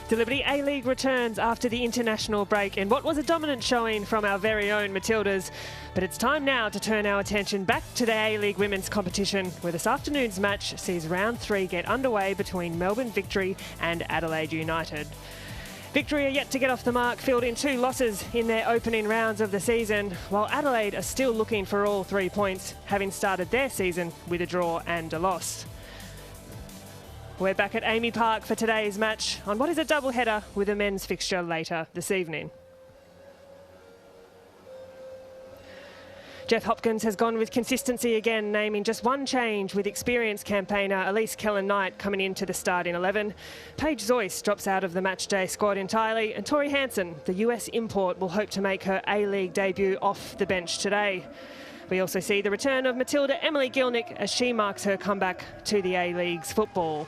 The Liberty A-League returns after the international break in what was a dominant showing from our very own Matildas. But it's time now to turn our attention back to the A-League women's competition, where this afternoon's match sees round 3 get underway between Melbourne Victory and Adelaide United. Victory are yet to get off the mark, fielding 2 losses in their opening rounds of the season, while Adelaide are still looking for all 3 points, having started their season with a draw and a loss. We're back at Amy Park for today's match on what is a double-header with a men's fixture later this evening. Jeff Hopkins has gone with consistency again, naming just one change with experienced campaigner Elise Kellen-Knight coming into the starting 11. Paige Zoyce drops out of the matchday squad entirely, and Tori Hansen, the US import, will hope to make her A-League debut off the bench today. We also see the return of Matilda Emily Gilnick as she marks her comeback to the A-League's football.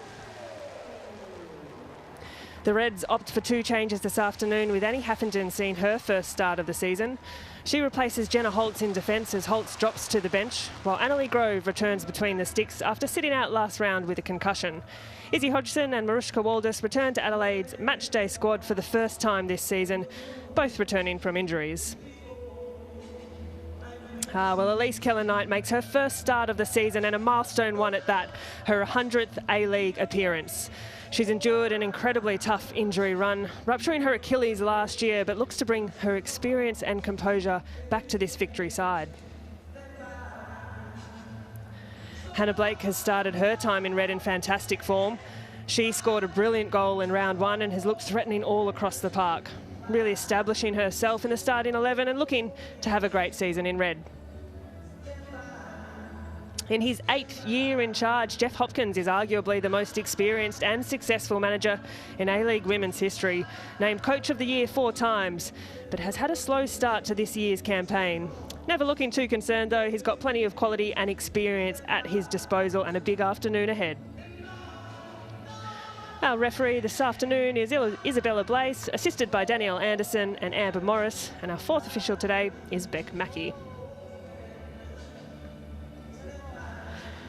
The Reds opt for 2 changes this afternoon, with Annie Haffenden seeing her first start of the season. She replaces Jenna Holtz in defence as Holtz drops to the bench, while Annalie Grove returns between the sticks after sitting out last round with a concussion. Izzy Hodgson and Marushka Waldus return to Adelaide's matchday squad for the first time this season, both returning from injuries. Well, Elise Kellen-Knight makes her first start of the season, and a milestone one at that, her 100th A-League appearance. She's endured an incredibly tough injury run, rupturing her Achilles last year, but looks to bring her experience and composure back to this Victory side. Hannah Blake has started her time in red in fantastic form. She scored a brilliant goal in round 1 and has looked threatening all across the park, really establishing herself in the starting 11 and looking to have a great season in red. In his 8th year in charge, Jeff Hopkins is arguably the most experienced and successful manager in A-League women's history, named Coach of the Year 4 times, but has had a slow start to this year's campaign. Never looking too concerned though, he's got plenty of quality and experience at his disposal and a big afternoon ahead. Our referee this afternoon is Isabella Blaise, assisted by Danielle Anderson and Amber Morris, and our 4th official today is Beck Mackey.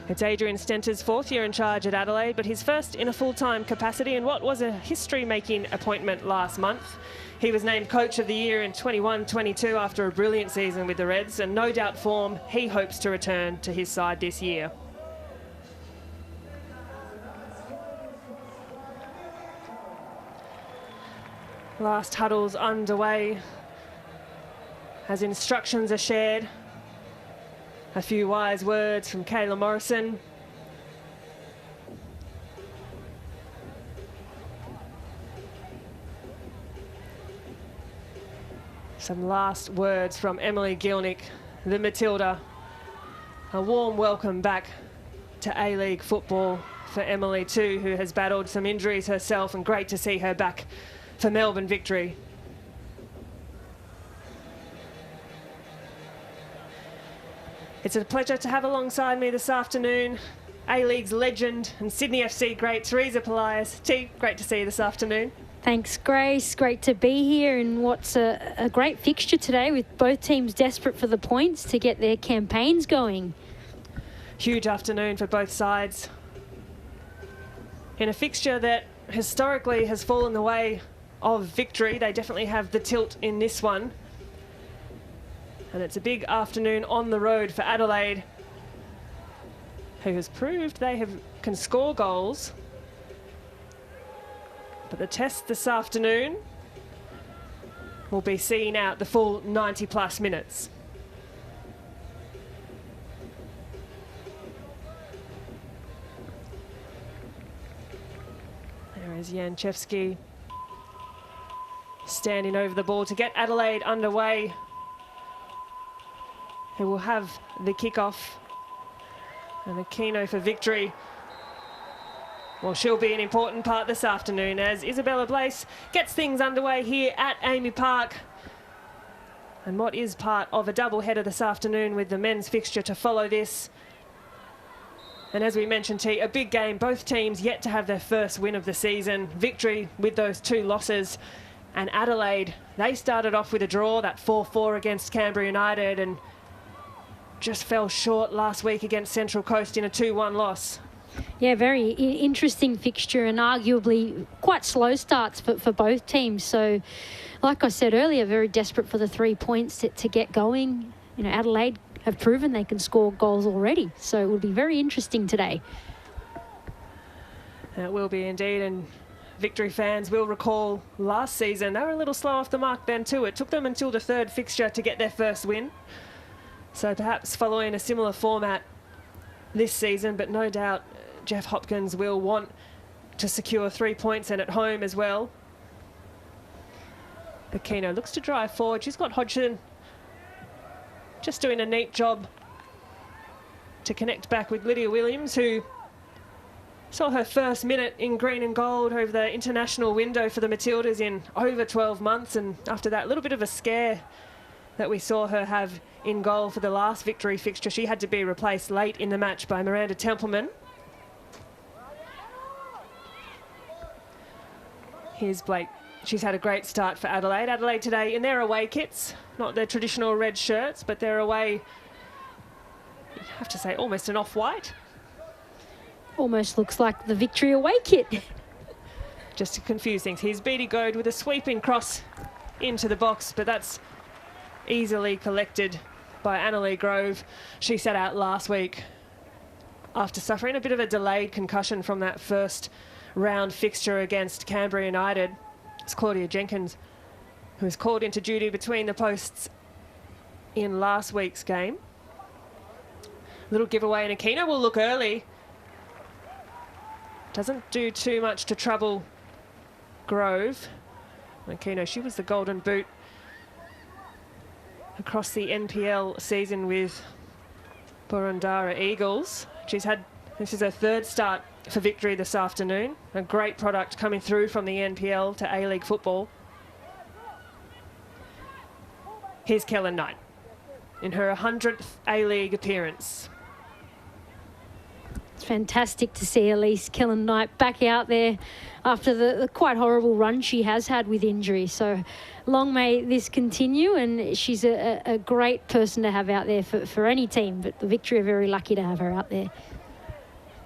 It's Adrian Stenter's 4th year in charge at Adelaide, but his first in a full-time capacity in what was a history-making appointment last month. He was named Coach of the Year in 21-22 after a brilliant season with the Reds, and no doubt form he hopes to return to his side this year. Last huddle's underway as instructions are shared. A few wise words from Kayla Morrison. Some last words from Emily Gilnick, the Matilda. A warm welcome back to A-League football for Emily too, who has battled some injuries herself, and great to see her back for Melbourne Victory. It's a pleasure to have alongside me this afternoon A-League's legend and Sydney FC great Teresa Polias. T, great to see you this afternoon. Thanks, Grace. Great to be here, and what's a great fixture today with both teams desperate for the points to get their campaigns going. Huge afternoon for both sides. In a fixture that historically has fallen the way of Victory, they definitely have the tilt in this one. And it's a big afternoon on the road for Adelaide, who has proved they can score goals. But the test this afternoon will be seeing out the full 90-plus minutes. There is Janchevsky standing over the ball to get Adelaide underway, who will have the kickoff. And Aquino for Victory. Well, she'll be an important part this afternoon as Isabella Blaise gets things underway here at Amy Park. And what is part of a double-header this afternoon with the men's fixture to follow this. And as we mentioned, T, a big game. Both teams yet to have their first win of the season. Victory with those 2 losses. And Adelaide, they started off with a draw, that 4-4 against Canberra United, and just fell short last week against Central Coast in a 2-1 loss. Yeah, very interesting fixture and arguably quite slow starts for both teams. So, like I said earlier, very desperate for the 3 points to get going. You know, Adelaide have proven they can score goals already. So it will be very interesting today. It will be indeed, and Victory fans will recall last season they were a little slow off the mark then too. It took them until the third fixture to get their first win. So perhaps following a similar format this season, but no doubt Jeff Hopkins will want to secure 3 points and at home as well. Aquino looks to drive forward. She's got Hodgson just doing a neat job to connect back with Lydia Williams, who saw her first minute in green and gold over the international window for the Matildas in over 12 months. And after that little bit of a scare that we saw her have in goal for the last Victory fixture, she had to be replaced late in the match by Miranda Templeman. Here's Blake. She's had a great start for Adelaide. Adelaide today in their away kits, not their traditional red shirts, but their away, you have to say, almost an off-white. Almost looks like the Victory away kit. Just to confuse things. Here's Beattie Goad with a sweeping cross into the box, but that's easily collected by Annalee Grove. She sat out last week after suffering a bit of a delayed concussion from that first round fixture against Canberra United. It's Claudia Jenkins who was called into duty between the posts in last week's game. Little giveaway, and Aquino will look early. Doesn't do too much to trouble Grove. Aquino, she was the golden boot across the NPL season with Boroondara Eagles. This is her third start for Victory this afternoon. A great product coming through from the NPL to A-League football. Here's Kellen Knight in her 100th A-League appearance. It's fantastic to see Elise Kellen Knight back out there after the quite horrible run she has had with injury. So long may this continue, and she's a great person to have out there for any team, but the Victory are very lucky to have her out there.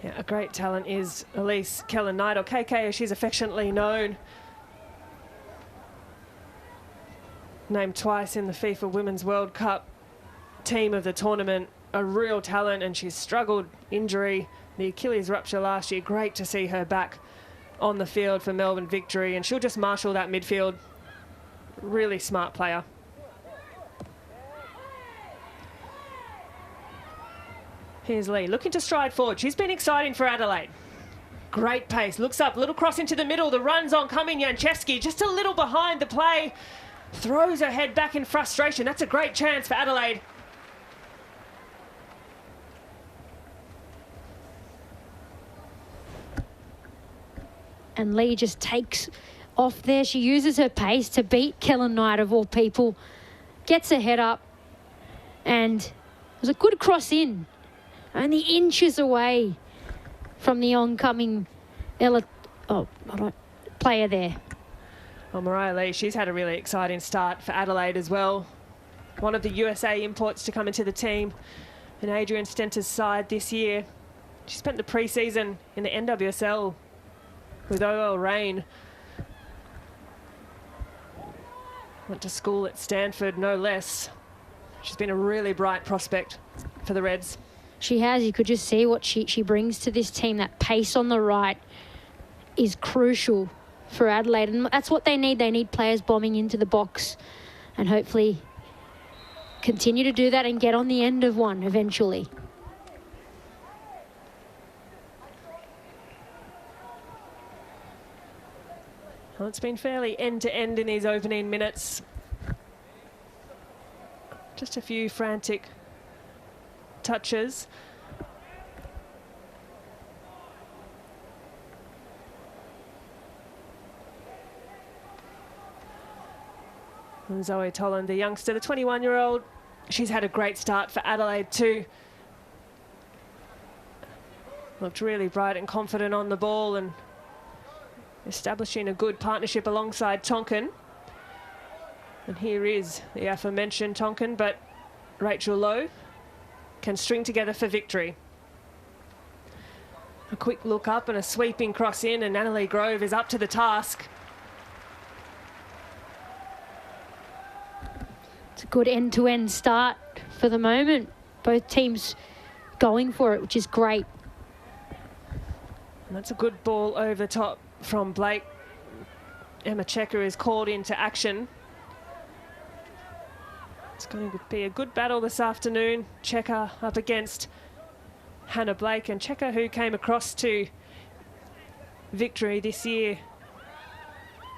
Yeah, a great talent is Elise Kellen Knight, or KK as she's affectionately known. Named twice in the FIFA Women's World Cup team of the tournament. A real talent, and she's struggled injury, the Achilles rupture last year. Great to see her back on the field for Melbourne Victory, and she'll just marshal that midfield. Really smart player. Here's Lee looking to stride forward. She's been exciting for Adelaide. Great pace, looks up, little cross into the middle. The run's on coming, Janchevsky just a little behind the play. Throws her head back in frustration. That's a great chance for Adelaide. And Lee just takes off there. She uses her pace to beat Kellen Knight, of all people. Gets her head up. And it was a good cross in. Only inches away from the oncoming player there. Well, Mariah Lee, she's had a really exciting start for Adelaide as well. One of the USA imports to come into the team in Adrian Stenter's side this year. She spent the pre-season in the NWSL with OL Reign. Went to school at Stanford, no less. She's been a really bright prospect for the Reds. She has. You could just see what she brings to this team. That pace on the right is crucial for Adelaide, and that's what they need. They need players bombing into the box, and hopefully continue to do that and get on the end of one eventually. Well, it's been fairly end-to-end in these opening minutes. Just a few frantic touches. And Zoe Toland, the youngster, the 21-year-old, she's had a great start for Adelaide too. Looked really bright and confident on the ball and establishing a good partnership alongside Tonkin. And here is the aforementioned Tonkin, but Rachel Lowe can string together for Victory. A quick look up and a sweeping cross in, and Adelaide Grove is up to the task. It's a good end-to-end start for the moment. Both teams going for it, which is great. And that's a good ball over top from Blake. Emma Checker is called into action. It's going to be a good battle this afternoon. Checker up against Hannah Blake, and Checker, who came across to victory this year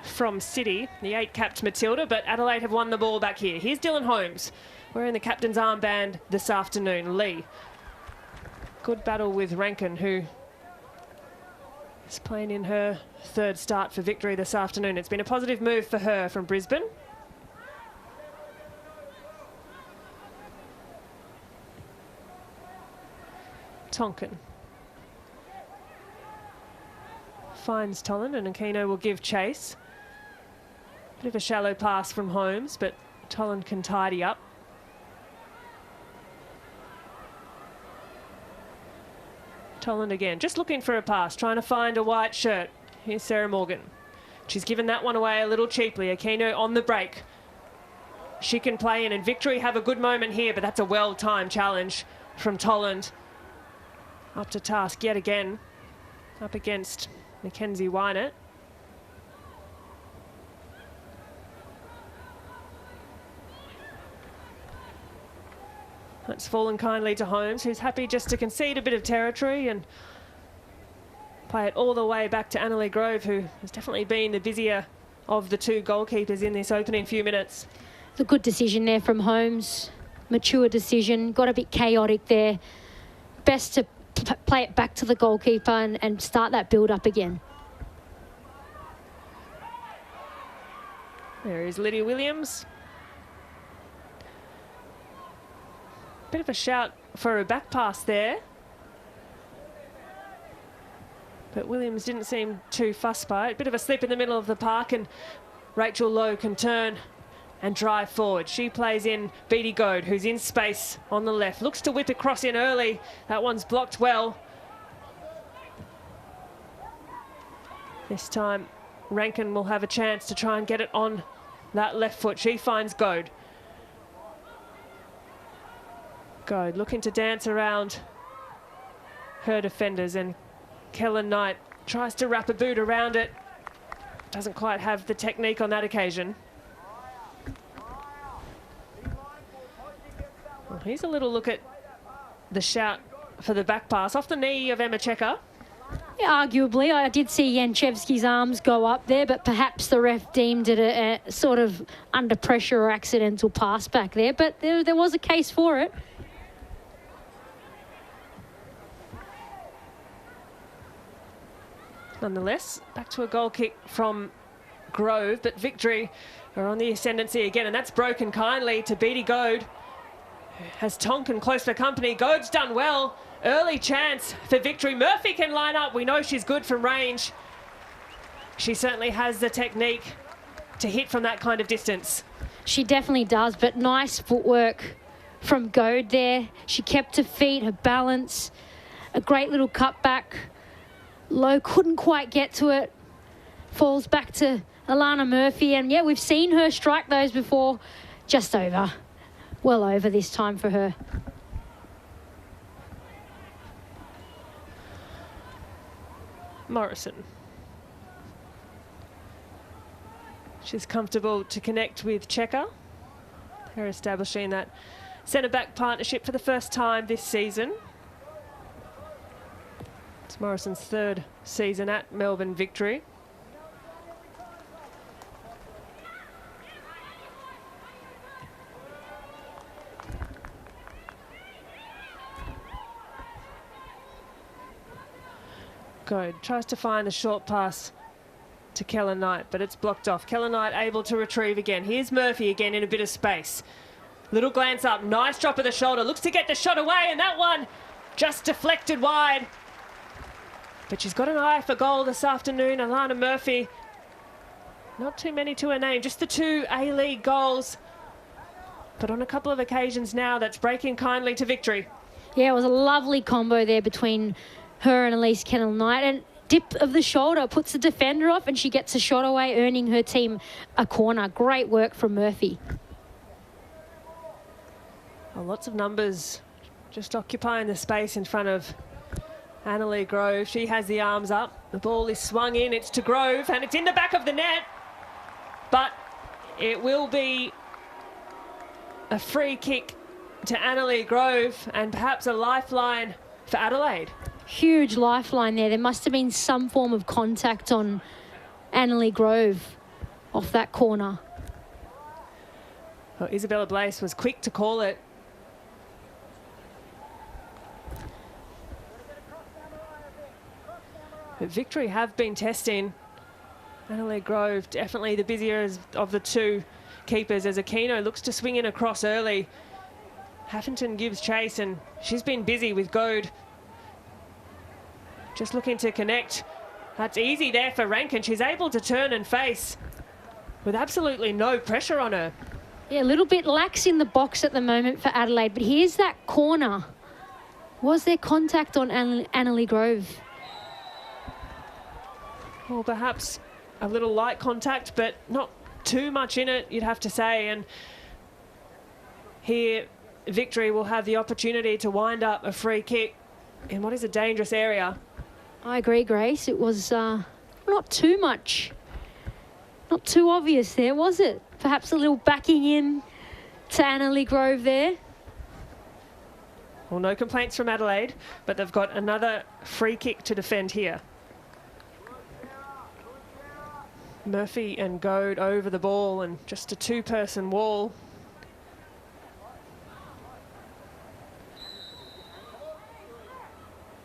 from City, the 8-capped Matilda, but Adelaide have won the ball back here. Here's Dylan Holmes wearing the captain's armband this afternoon. Lee. Good battle with Rankin, who is playing in her third start for victory this afternoon. It's been a positive move for her from Brisbane. Tonkin finds Toland, and Aquino will give chase. Bit of a shallow pass from Holmes, but Toland can tidy up. Toland again, just looking for a pass, trying to find a white shirt. Here's Sarah Morgan. She's given that one away a little cheaply. Aquino on the break. She can play in, and Victory have a good moment here, but that's a well-timed challenge from Toland. Up to task yet again, up against Mackenzie Wynett. That's fallen kindly to Holmes, who's happy just to concede a bit of territory and play it all the way back to Annalie Grove, who has definitely been the busier of the two goalkeepers in this opening few minutes. It's a good decision there from Holmes. Mature decision, got a bit chaotic there. Best to play it back to the goalkeeper and start that build-up again. There is Lydia Williams. Bit of a shout for a back pass there. But Williams didn't seem too fussed by it. Bit of a slip in the middle of the park, and Rachel Lowe can turn and drive forward. She plays in Beattie Goad, who's in space on the left. Looks to whip across in early. That one's blocked well. This time, Rankin will have a chance to try and get it on that left foot. She finds Goad. Goad looking to dance around her defenders, and Kellen Knight tries to wrap a boot around it. Doesn't quite have the technique on that occasion. Well, here's a little look at the shout for the back pass off the knee of Emma Checker. Yeah, arguably, I did see Janchevsky's arms go up there, but perhaps the ref deemed it a sort of under pressure or accidental pass back there, but there was a case for it. Nonetheless, back to a goal kick from Grove, but Victory are on the ascendancy again, and that's broken kindly to Beattie Goad. Has Tonkin close for company. Goad's done well. Early chance for Victory. Murphy can line up. We know she's good from range. She certainly has the technique to hit from that kind of distance. She definitely does, but nice footwork from Goad there. She kept her feet, her balance. A great little cutback. Lowe couldn't quite get to it. Falls back to Alana Murphy, and yeah, we've seen her strike those before. Just over. Well over this time for her. Morrison. She's comfortable to connect with Checker. They're establishing that centre-back partnership for the first time this season. It's Morrison's third season at Melbourne Victory. Goad tries to find the short pass to Kellen Knight, but it's blocked off. Kellen Knight able to retrieve again. Here's Murphy again in a bit of space. Little glance up, nice drop of the shoulder. Looks to get the shot away, and that one just deflected wide. But she's got an eye for goal this afternoon. Alana Murphy, not too many to her name, just the 2 A-League goals. But on a couple of occasions now, that's breaking kindly to Victory. Yeah, it was a lovely combo there between her and Elise Kennel-Knight. And dip of the shoulder puts the defender off and she gets a shot away, earning her team a corner. Great work from Murphy. Well, lots of numbers just occupying the space in front of Adelaide Grove. She has the arms up. The ball is swung in. It's to Grove and it's in the back of the net. But it will be a free kick to Adelaide Grove and perhaps a lifeline for Adelaide. Huge lifeline there. There must have been some form of contact on Adelaide Grove off that corner. Well, Isabella Blaise was quick to call it. But Victory have been testing Adelaide Grove, definitely the busier of the two keepers, as Aquino looks to swing in across early. Huffington gives chase and she's been busy with Goad. Just looking to connect. That's easy there for Rankin. She's able to turn and face with absolutely no pressure on her. Yeah, a little bit lax in the box at the moment for Adelaide, but here's that corner. Was there contact on Adelaide Grove? Well, perhaps a little light contact, but not too much in it, you'd have to say. And here, Victory will have the opportunity to wind up a free kick in what is a dangerous area. I agree, Grace. It was not too much. Not too obvious there, was it? Perhaps a little backing in to Adelaide Grove there. Well, no complaints from Adelaide, but they've got another free kick to defend here. Murphy and Goad over the ball and just a two-person wall.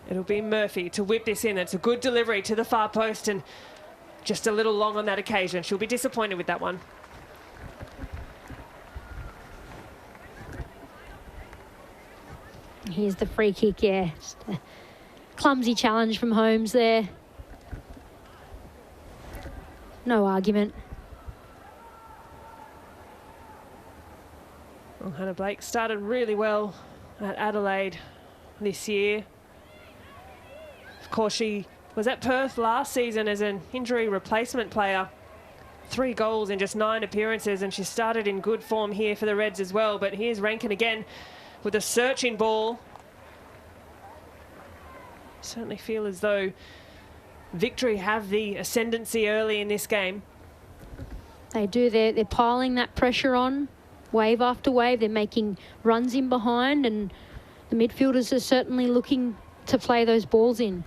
It'll be Murphy to whip this in. It's a good delivery to the far post and just a little long on that occasion. She'll be disappointed with that one. Here's the free kick, yeah. Just a clumsy challenge from Holmes there. No argument. Well, Hannah Blake started really well at Adelaide this year. Of course, she was at Perth last season as an injury replacement player. 3 goals in just 9 appearances, and she started in good form here for the Reds as well. But here's Rankin again with a searching ball. Certainly feel as though Victory have the ascendancy early in this game. They do. They're piling that pressure on, wave after wave. They're making runs in behind, and the midfielders are certainly looking to play those balls in.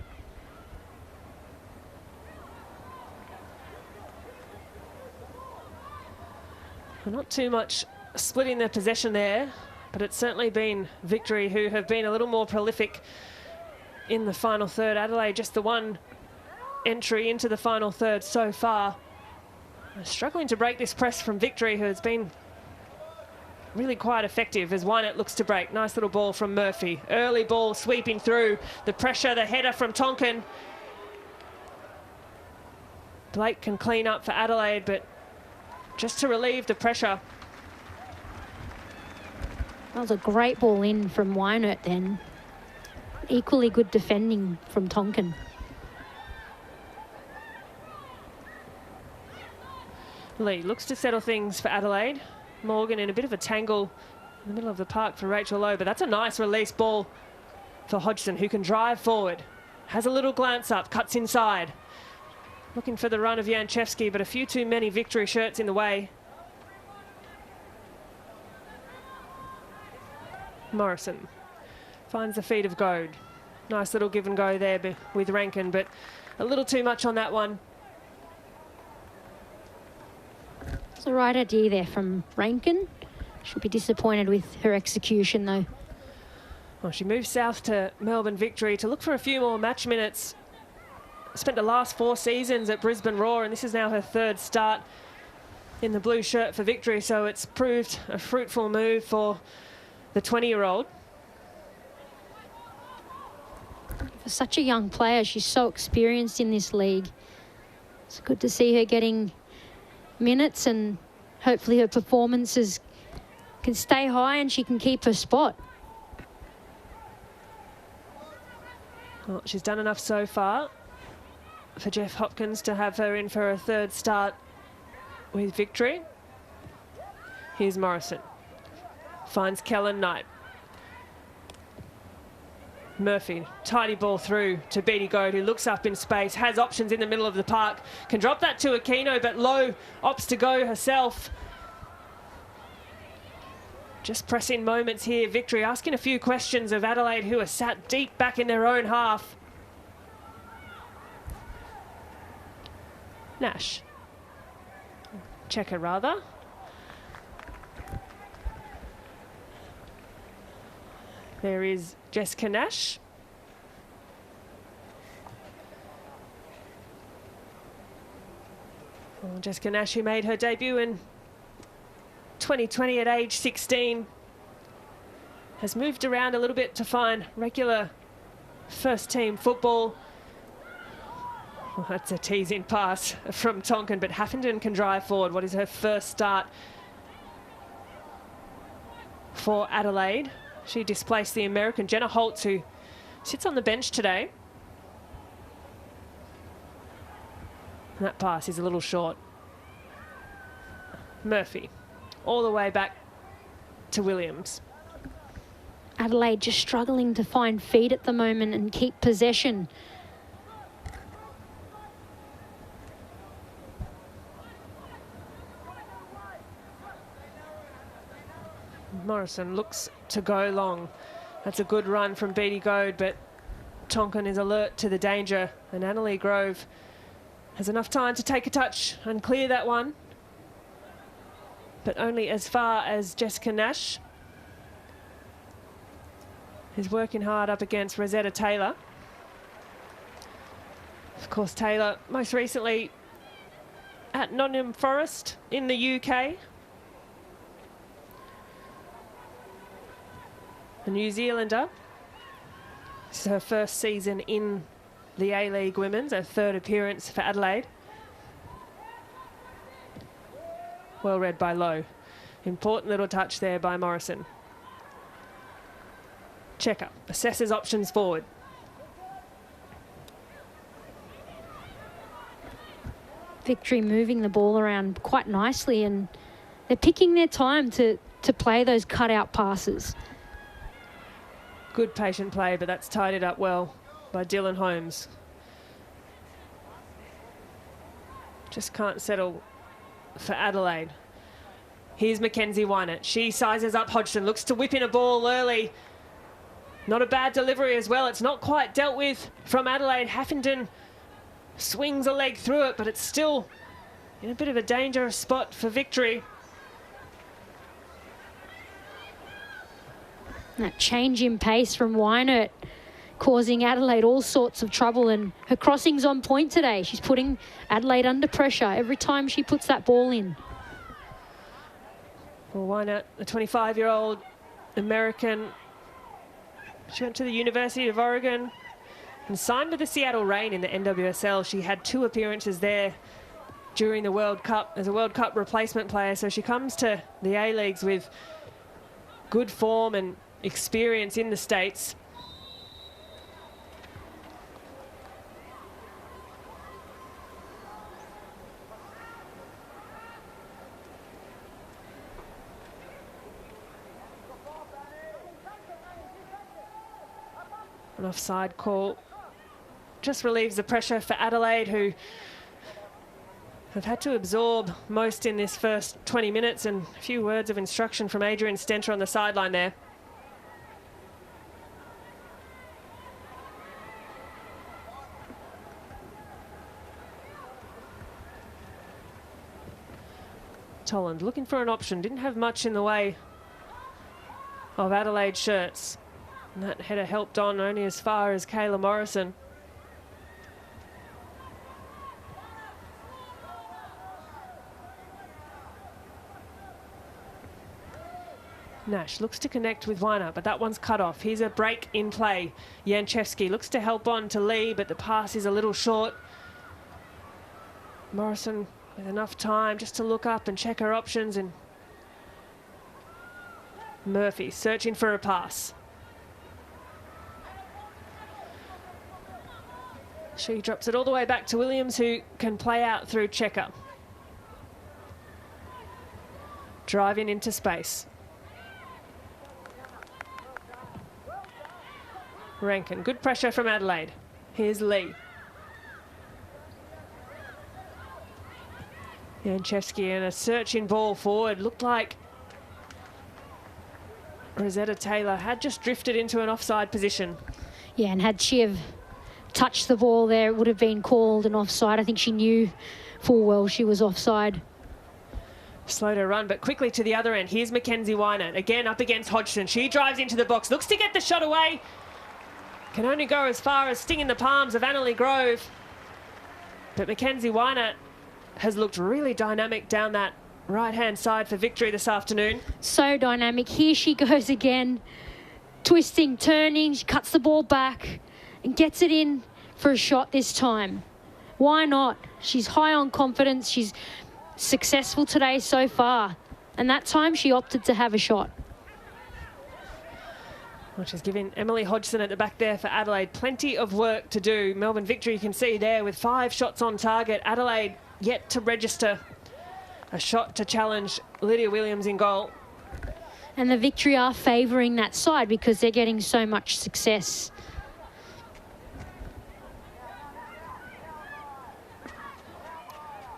Well, not too much splitting their possession there, but it's certainly been Victory who have been a little more prolific in the final third. Adelaide just the one entry into the final third so far. Struggling to break this press from Victory, who has been really quite effective as Wynett looks to break. Nice little ball from Murphy. Early ball sweeping through. The pressure, the header from Tonkin. Blake can clean up for Adelaide, but just to relieve the pressure. That was a great ball in from Wynett then. Equally good defending from Tonkin. Lee looks to settle things for Adelaide. Morgan in a bit of a tangle in the middle of the park for Rachel Lowe, but that's a nice release ball for Hodgson, who can drive forward. Has a little glance up, cuts inside. Looking for the run of Janchevsky, but a few too many Victory shirts in the way. Morrison finds the feet of Goad. Nice little give and go there with Rankin, but a little too much on that one. It's the right idea there from Rankin. She'll be disappointed with her execution though. Well, she moves south to Melbourne Victory to look for a few more match minutes. Spent the last 4 seasons at Brisbane Roar, and this is now her 3rd start in the blue shirt for Victory, so it's proved a fruitful move for the 20-year-old. For such a young player, she's so experienced in this league. It's good to see her getting minutes, and hopefully her performances can stay high and she can keep her spot. Well, she's done enough so far for Jeff Hopkins to have her in for a third start with victory. Here's Morrison. Finds Kellen Knight. Murphy, tidy ball through to Beattie Goad, who looks up in space, has options in the middle of the park, can drop that to Aquino, but Lowe opts to go herself. Just pressing moments here, Victory asking a few questions of Adelaide, who are sat deep back in their own half. Nash. Checker rather. There is Jessica Nash. Well, Jessica Nash, who made her debut in 2020 at age 16, has moved around a little bit to find regular first-team football. Well, that's a teasing pass from Tonkin, but Haffenden can drive forward. What is her first start for Adelaide? She displaced the American Jenna Holtz, who sits on the bench today. And that pass is a little short. Murphy, all the way back to Williams. Adelaide just struggling to find feet at the moment and keep possession. Morrison looks to go long. That's a good run from Beattie Goad, but Tonkin is alert to the danger, and Annalie Grove has enough time to take a touch and clear that one, but only as far as Jessica Nash, who's working hard up against Rosetta Taylor. Of course, Taylor most recently at Nottingham Forest in the UK. A New Zealander. This is her first season in the A-League Women's, her third appearance for Adelaide. Well read by Lowe. Important little touch there by Morrison. Checker assesses options forward. Victory moving the ball around quite nicely, and they're picking their time to play those cutout passes. Good patient play, but that's tied it up well by Dylan Holmes. Just can't settle for Adelaide. Here's Mackenzie Wynett. She sizes up Hodgson, looks to whip in a ball early. Not a bad delivery as well. It's not quite dealt with from Adelaide. Haffenden swings a leg through it, but it's still in a bit of a dangerous spot for Victory. That change in pace from Wynett causing Adelaide all sorts of trouble, and her crossing's on point today. She's putting Adelaide under pressure every time she puts that ball in. Well, Wynett, the 25-year-old American, she went to the University of Oregon and signed with the Seattle Reign in the NWSL. She had 2 appearances there during the World Cup as a World Cup replacement player, so she comes to the A-Leagues with good form and experience in the States. An offside call just relieves the pressure for Adelaide, who have had to absorb most in this first 20 minutes, and a few words of instruction from Adrian Stenter on the sideline there. Tolland looking for an option, didn't have much in the way of Adelaide shirts. And that header helped on only as far as Kayla Morrison. Nash looks to connect with Weiner, but that one's cut off. Here's a break in play. Janchevsky looks to help on to Lee, but the pass is a little short. Morrison with enough time just to look up and check her options, and Murphy searching for a pass. She drops it all the way back to Williams, who can play out through Checker. Driving into space. Rankin, good pressure from Adelaide. Here's Lee. Janchevsky and a searching ball forward. Looked like Rosetta Taylor had just drifted into an offside position. Yeah, and had she have touched the ball there, it would have been called an offside. I think she knew full well she was offside. Slowed her run, but quickly to the other end. Here's Mackenzie Wynant, again up against Hodgson. She drives into the box, looks to get the shot away. Can only go as far as stinging the palms of Annalie Grove. But Mackenzie Wynant has looked really dynamic down that right-hand side for victory this afternoon. So dynamic. Here she goes again. Twisting, turning, she cuts the ball back and gets it in for a shot this time. Why not? She's high on confidence. She's successful today so far. And that time she opted to have a shot. Well, she's giving Emily Hodgson at the back there for Adelaide plenty of work to do. Melbourne victory, you can see there, with 5 shots on target. Adelaide yet to register a shot to challenge Lydia Williams in goal. And the victory are favouring that side because they're getting so much success.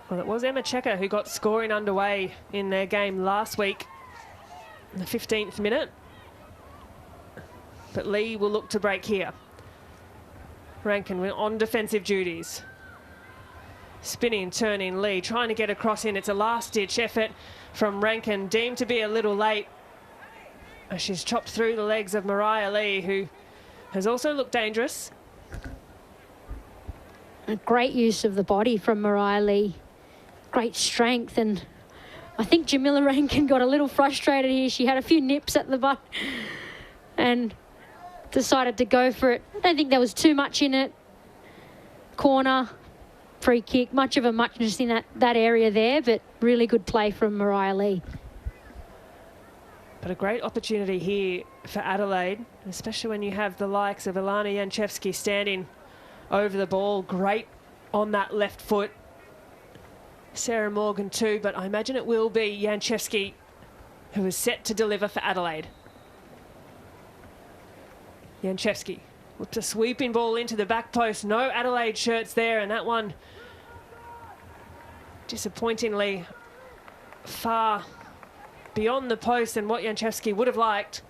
Well, it was Emma Checker who got scoring underway in their game last week in the 15th minute. But Lee will look to break here. Rankin on defensive duties. Spinning, turning, Lee trying to get across in. It's a last-ditch effort from Rankin, deemed to be a little late. She's chopped through the legs of Mariah Lee, who has also looked dangerous. A great use of the body from Mariah Lee. Great strength, and I think Jamila Rankin got a little frustrated here. She had a few nips at the butt and decided to go for it. I don't think there was too much in it. Corner, free kick, much of a muchness in that area there, but really good play from Mariah Lee. But a great opportunity here for Adelaide, especially when you have the likes of Ilana Janchevsky standing over the ball. Great on that left foot. Sarah Morgan too, but I imagine it will be Janchevsky who is set to deliver for Adelaide. Janchevsky with a sweeping ball into the back post. No Adelaide shirts there, and that one disappointingly far beyond the post and what Janchevsky would have liked.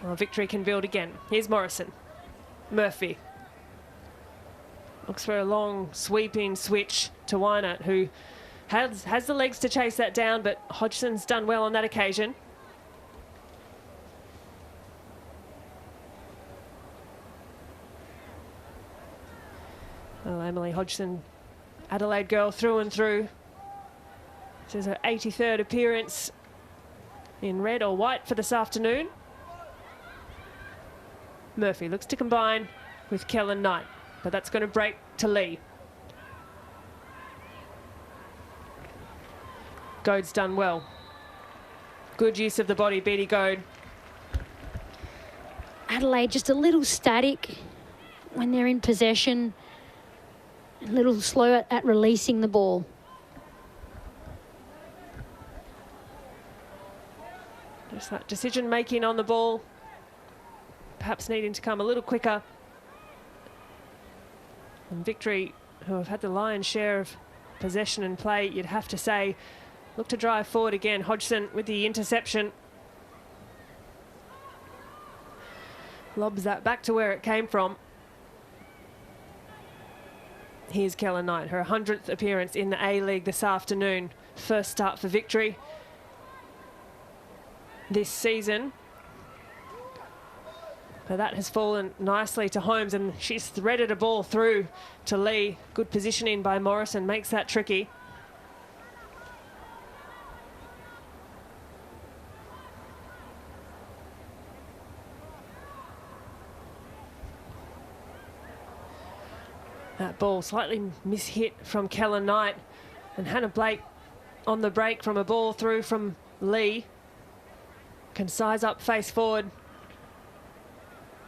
Well, victory can build again. Here's Morrison. Murphy looks for a long sweeping switch to Wynant, who has the legs to chase that down, but Hodgson's done well on that occasion. Well, Emily Hodgson, Adelaide girl through and through. This is her 83rd appearance in red or white for this afternoon. Murphy looks to combine with Kellen Knight, but that's going to break to Lee. Goad's done well. Good use of the body, Beattie Goad. Adelaide just a little static when they're in possession. A little slow at releasing the ball. Just that decision making on the ball, perhaps needing to come a little quicker. And victory, who have had the lion's share of possession and play, you'd have to say, look to drive forward again. Hodgson with the interception. Lobs that back to where it came from. Here's Kellen Knight, her 100th appearance in the A-League this afternoon. First start for victory this season. But that has fallen nicely to Holmes, and she's threaded a ball through to Lee. Good positioning by Morrison makes that tricky. That ball slightly mishit from Kellen Knight, and Hannah Blake on the break from a ball through from Lee. can size up face forward.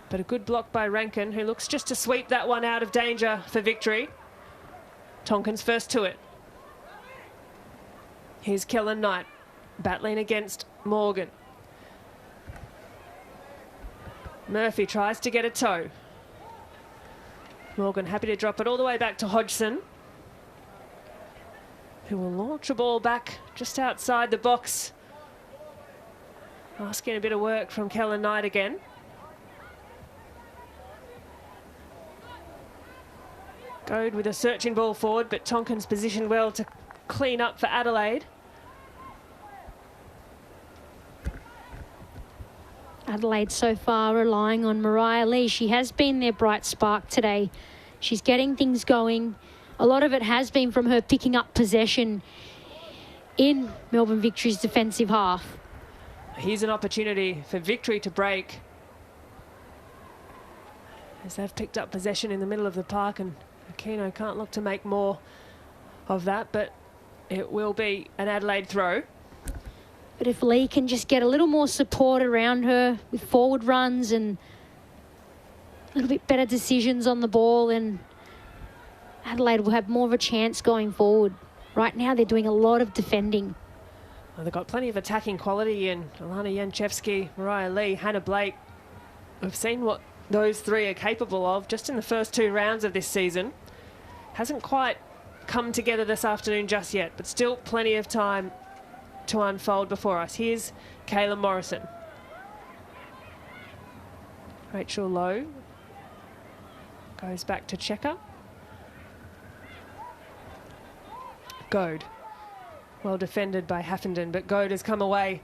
But a good block by Rankin, who looks just to sweep that one out of danger for victory. Tonkin's first to it. Here's Kellen Knight battling against Morgan. Murphy tries to get a toe. Morgan happy to drop it all the way back to Hodgson, who will launch a ball back just outside the box. Asking a bit of work from Kellen Knight again. Goad with a searching ball forward, but Tonkin's positioned well to clean up for Adelaide. Adelaide so far relying on Mariah Lee. She has been their bright spark today. She's getting things going. A lot of it has been from her picking up possession in Melbourne Victory's defensive half. Here's an opportunity for Victory to break, as they've picked up possession in the middle of the park, and Aquino can't look to make more of that, but it will be an Adelaide throw. But if Lee can just get a little more support around her with forward runs and a little bit better decisions on the ball, then Adelaide will have more of a chance going forward. Right now they're doing a lot of defending. Well, they've got plenty of attacking quality in Alana Janchevsky, Mariah Lee, Hannah Blake. We've seen what those three are capable of just in the first 2 rounds of this season. Hasn't quite come together this afternoon just yet, but still plenty of time to unfold before us. Here's Kayla Morrison. Rachel Lowe goes back to checker. Goad. Well defended by Haffenden, but Goad has come away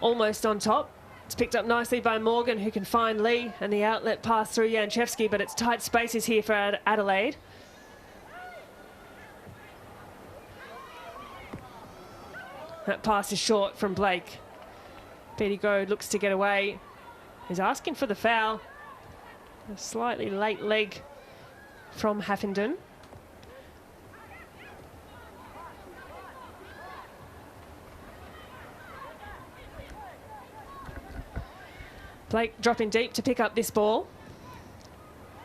almost on top. It's picked up nicely by Morgan, who can find Lee, and the outlet pass through Janchevsky, but it's tight spaces here for Adelaide. That pass is short from Blake. Betty Goad looks to get away. He's asking for the foul. A slightly late leg from Haffenden. Blake dropping deep to pick up this ball.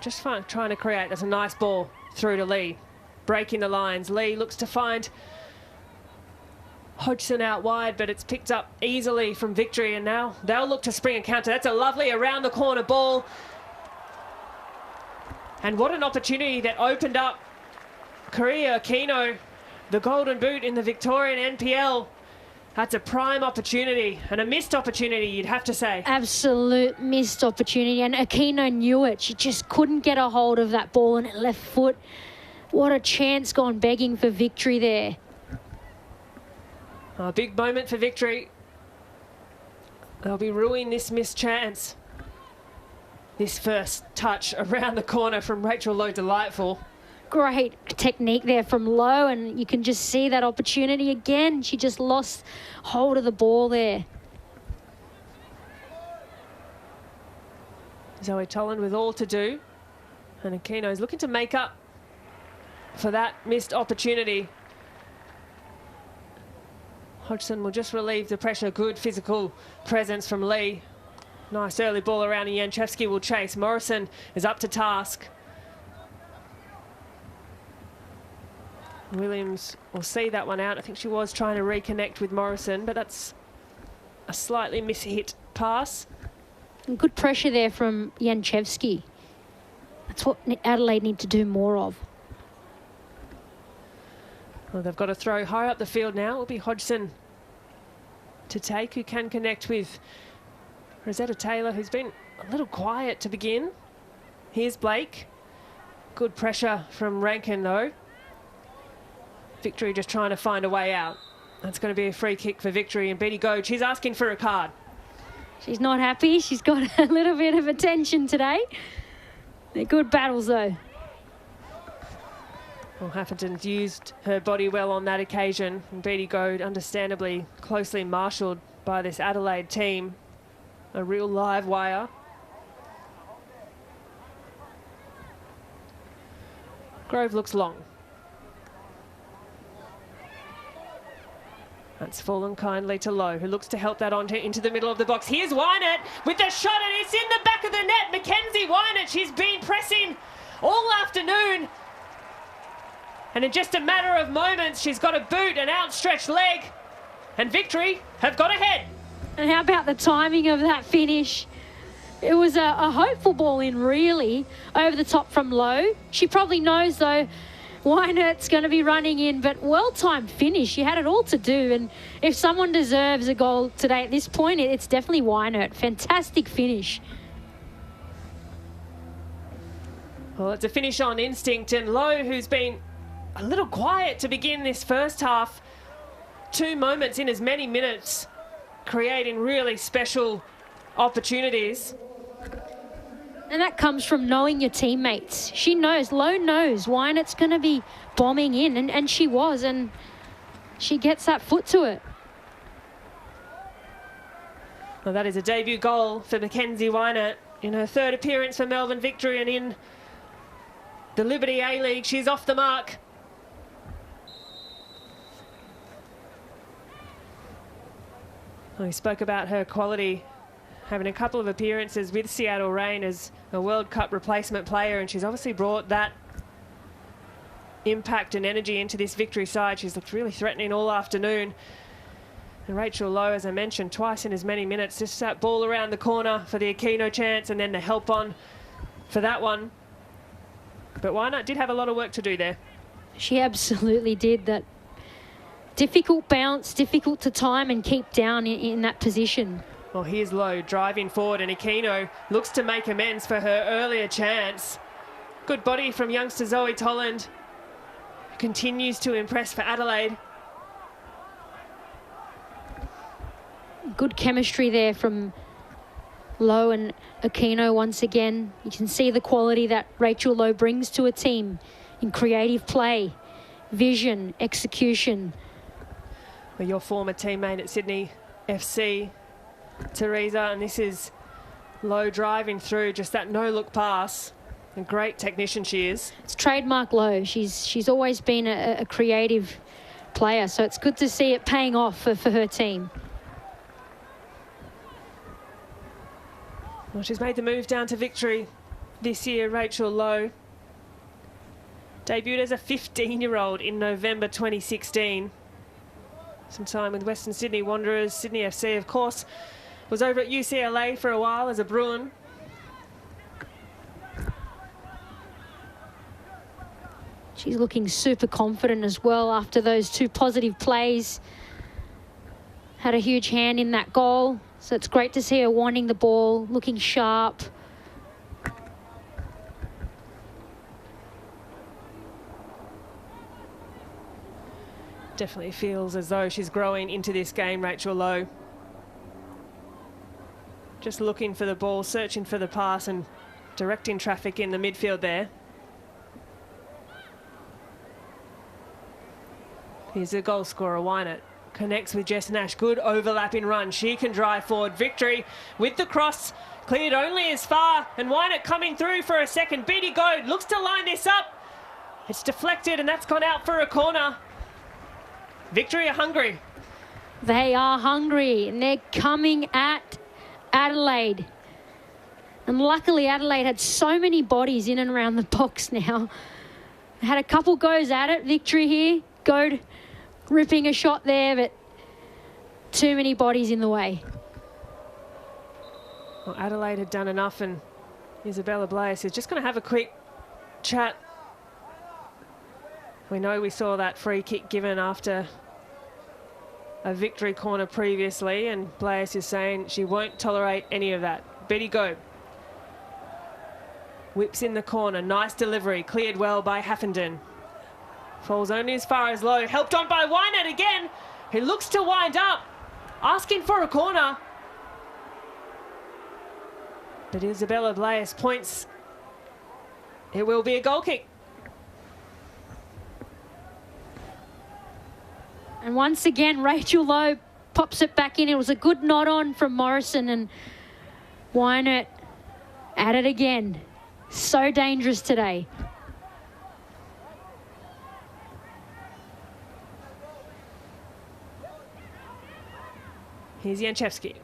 Just trying to create. That's a nice ball through to Lee. Breaking the lines. Lee looks to find Hodgson out wide, but it's picked up easily from Victory, and now they'll look to spring a counter. That's a lovely around the corner ball. And what an opportunity that opened up Korea Aquino, the golden boot in the Victorian NPL. That's a prime opportunity, and a missed opportunity, you'd have to say. Absolute missed opportunity, and Aquino knew it. She just couldn't get a hold of that ball on her left foot. What a chance gone begging for Victory there. A big moment for Victory. They'll be ruining this missed chance. This first touch around the corner from Rachel Lowe, delightful. Great technique there from Lowe, and you can just see that opportunity again. She just lost hold of the ball there. Zoe Toland with all to do, and Aquino's looking to make up for that missed opportunity. Hodgson will just relieve the pressure. Good physical presence from Lee. Nice early ball around, and Janchevsky will chase. Morrison is up to task. Williams will see that one out. I think she was trying to reconnect with Morrison, but that's a slightly mishit pass. And good pressure there from Janchevsky. That's what Adelaide need to do more of. Well, they've got to throw higher up the field now. It will be Hodgson to take, who can connect with Rosetta Taylor, who's been a little quiet to begin. Here's Blake. Good pressure from Rankin, though. Victory just trying to find a way out. That's going to be a free kick for Victory, and Betty Goad, she's asking for a card. She's not happy. She's got a little bit of attention today. They're good battles, though. Well, Haffenton's used her body well on that occasion, and Betty Goad understandably closely marshalled by this Adelaide team. A real live wire. Grove looks long. That's fallen kindly to Lowe, who looks to help that on into the middle of the box. Here's Wynett with the shot, and it's in the back of the net. Mackenzie Wynett, she's been pressing all afternoon. And in just a matter of moments, she's got a boot, an outstretched leg, and Victory have got ahead. And how about the timing of that finish? It was a hopeful ball in, really, over the top from Lowe. She probably knows, though, Wynett's going to be running in, but well-timed finish. She had it all to do, and if someone deserves a goal today at this point, it's definitely Wynett. Fantastic finish. Well, it's a finish on instinct, and Lowe, who's been a little quiet to begin this first half, 2 moments in as many minutes, creating really special opportunities. And that comes from knowing your teammates. She knows, Lowe knows Wynett's going to be bombing in, and she was, and she gets that foot to it. Well, that is a debut goal for Mackenzie Wynett in her 3rd appearance for Melbourne Victory, and in the Liberty A-League, she's off the mark. We spoke about her quality, having a couple of appearances with Seattle Reign as a World Cup replacement player, and she's obviously brought that impact and energy into this Victory side. She's looked really threatening all afternoon. And Rachel Lowe, as I mentioned, twice in as many minutes, just that ball around the corner for the Aquino chance, and then the help on for that one. But Wynett did have a lot of work to do there. She absolutely did. That difficult bounce, difficult to time and keep down in that position. Well, here's Lowe driving forward, and Aquino looks to make amends for her earlier chance. Good body from youngster Zoe Tolland, who continues to impress for Adelaide. Good chemistry there from Lowe and Aquino once again. You can see the quality that Rachel Lowe brings to a team in creative play, vision, execution. Well, your former teammate at Sydney FC, Teresa, and this is Lowe driving through, just that no-look pass. A great technician she is. It's trademark Lowe. She's always been a creative player, so it's good to see it paying off for her team. Well, she's made the move down to Victory this year, Rachel Lowe. Debuted as a 15-year-old in November 2016. Some time with Western Sydney Wanderers. Sydney FC, of course, was over at UCLA for a while as a Bruin. She's looking super confident as well after those 2 positive plays. Had a huge hand in that goal, so it's great to see her wanting the ball, looking sharp. Definitely feels as though she's growing into this game, Rachel Lowe. Just looking for the ball, searching for the pass and directing traffic in the midfield there. Here's the goal scorer, Wynett. Connects with Jess Nash. Good overlapping run. She can drive forward. Victory with the cross. Cleared only as far. And Wynett coming through for a second. Beatty Goad looks to line this up. It's deflected, and that's gone out for a corner. Victory are hungry. They are hungry, and they're coming at Adelaide. And luckily, Adelaide had so many bodies in and around the box now. Had a couple goes at it. Victory here. Goad ripping a shot there, but too many bodies in the way. Well, Adelaide had done enough, and Isabella Blaise is just going to have a quick chat. We know we saw that free kick given after a Victory corner previously, and Blaise is saying she won't tolerate any of that. Betty Goad whips in the corner. Nice delivery. Cleared well by Haffenden. Falls only as far as Lowe. Helped on by Wynett again, who looks to wind up, asking for a corner. But Isabella Blaise points. It will be a goal kick. And once again, Rachel Lowe pops it back in. It was a good nod on from Morrison, and Wynett at it again. So dangerous today. Here's Janczewski.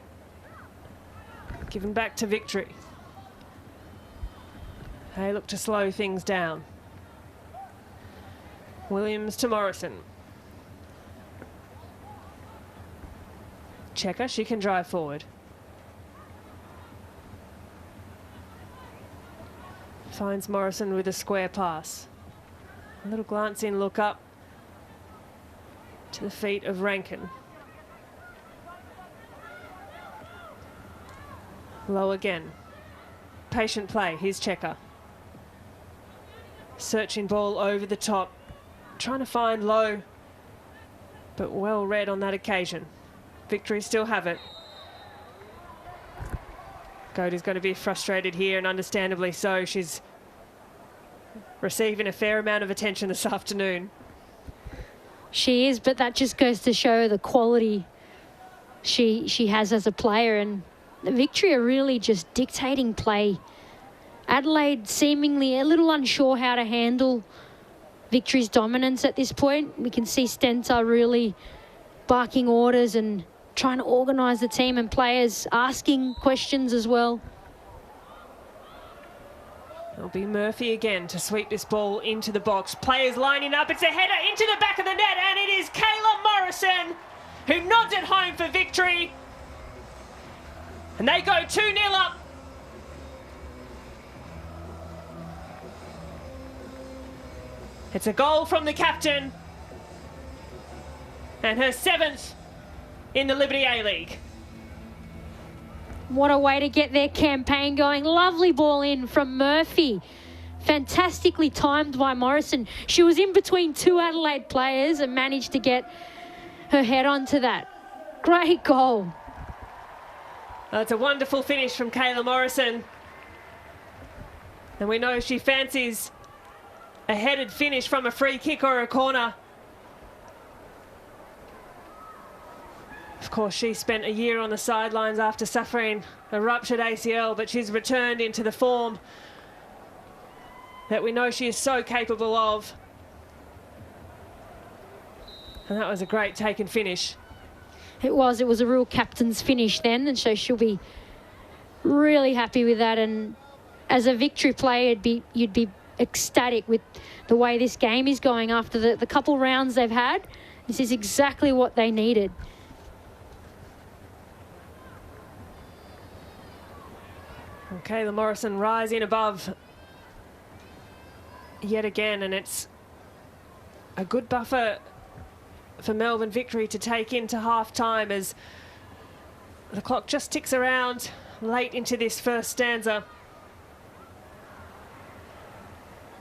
Given back to Victory. They look to slow things down. Williams to Morrison. Checker, she can drive forward. Finds Morrison with a square pass. A little glance in, look up to the feet of Rankin. Low again. Patient play, here's Checker. Searching ball over the top. Trying to find Low, but well read on that occasion. Victory still have it. Gold is going to be frustrated here, and understandably so. She's receiving a fair amount of attention this afternoon. She is, but that just goes to show the quality she has as a player, and Victory are really just dictating play. Adelaide seemingly a little unsure how to handle Victory's dominance at this point. We can see Stentor really barking orders and trying to organise the team, and players asking questions as well. It'll be Murphy again to sweep this ball into the box. Players lining up. It's a header into the back of the net, and it is Kayla Morrison who nods it home for Victory. And they go 2-0 up. It's a goal from the captain, and her 7th in the Liberty A-League. What a way to get their campaign going. Lovely ball in from Murphy. Fantastically timed by Morrison. She was in between 2 Adelaide players and managed to get her head onto that. Great goal. It's a wonderful finish from Kayla Morrison. And we know she fancies a headed finish from a free kick or a corner. Of course, she spent a year on the sidelines after suffering a ruptured ACL, but she's returned into the form that we know she is so capable of. And that was a great take and finish. It was a real captain's finish then, and so she'll be really happy with that. And as a Victory player, you'd be ecstatic with the way this game is going after the couple rounds they've had. This is exactly what they needed. Okay, the Morrison rising above yet again, and it's a good buffer for Melbourne Victory to take into half-time as the clock just ticks around late into this first stanza.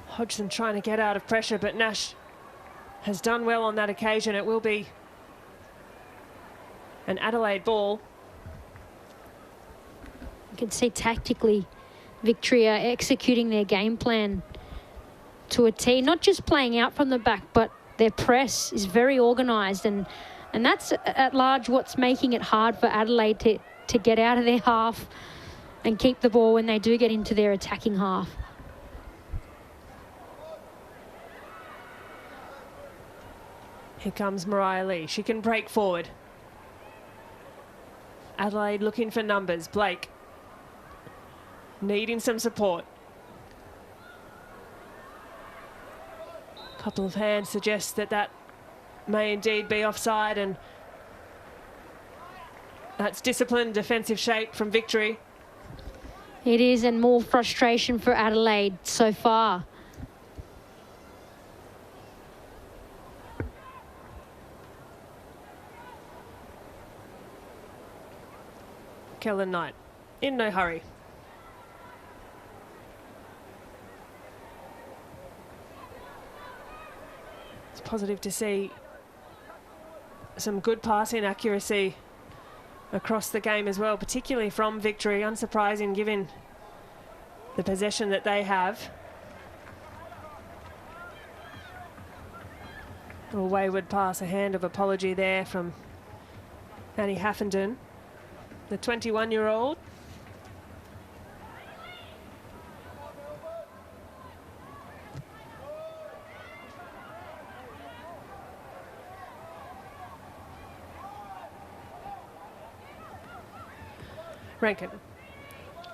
Hodgson trying to get out of pressure, but Nash has done well on that occasion. It will be an Adelaide ball. You can see tactically Victory are executing their game plan to a T, not just playing out from the back, but their press is very organised, and that's at large what's making it hard for Adelaide to get out of their half and keep the ball when they do get into their attacking half. Here comes Mariah Lee. She can break forward. Adelaide looking for numbers. Blake needing some support. A couple of hands suggest that may indeed be offside, and that's disciplined defensive shape from Victory. It is, and more frustration for Adelaide so far. Kellen Knight in no hurry. It's positive to see some good passing accuracy across the game as well, particularly from Victory. Unsurprising given the possession that they have. A wayward pass, a hand of apology there from Annie Haffenden, the 21-year-old. Rankin.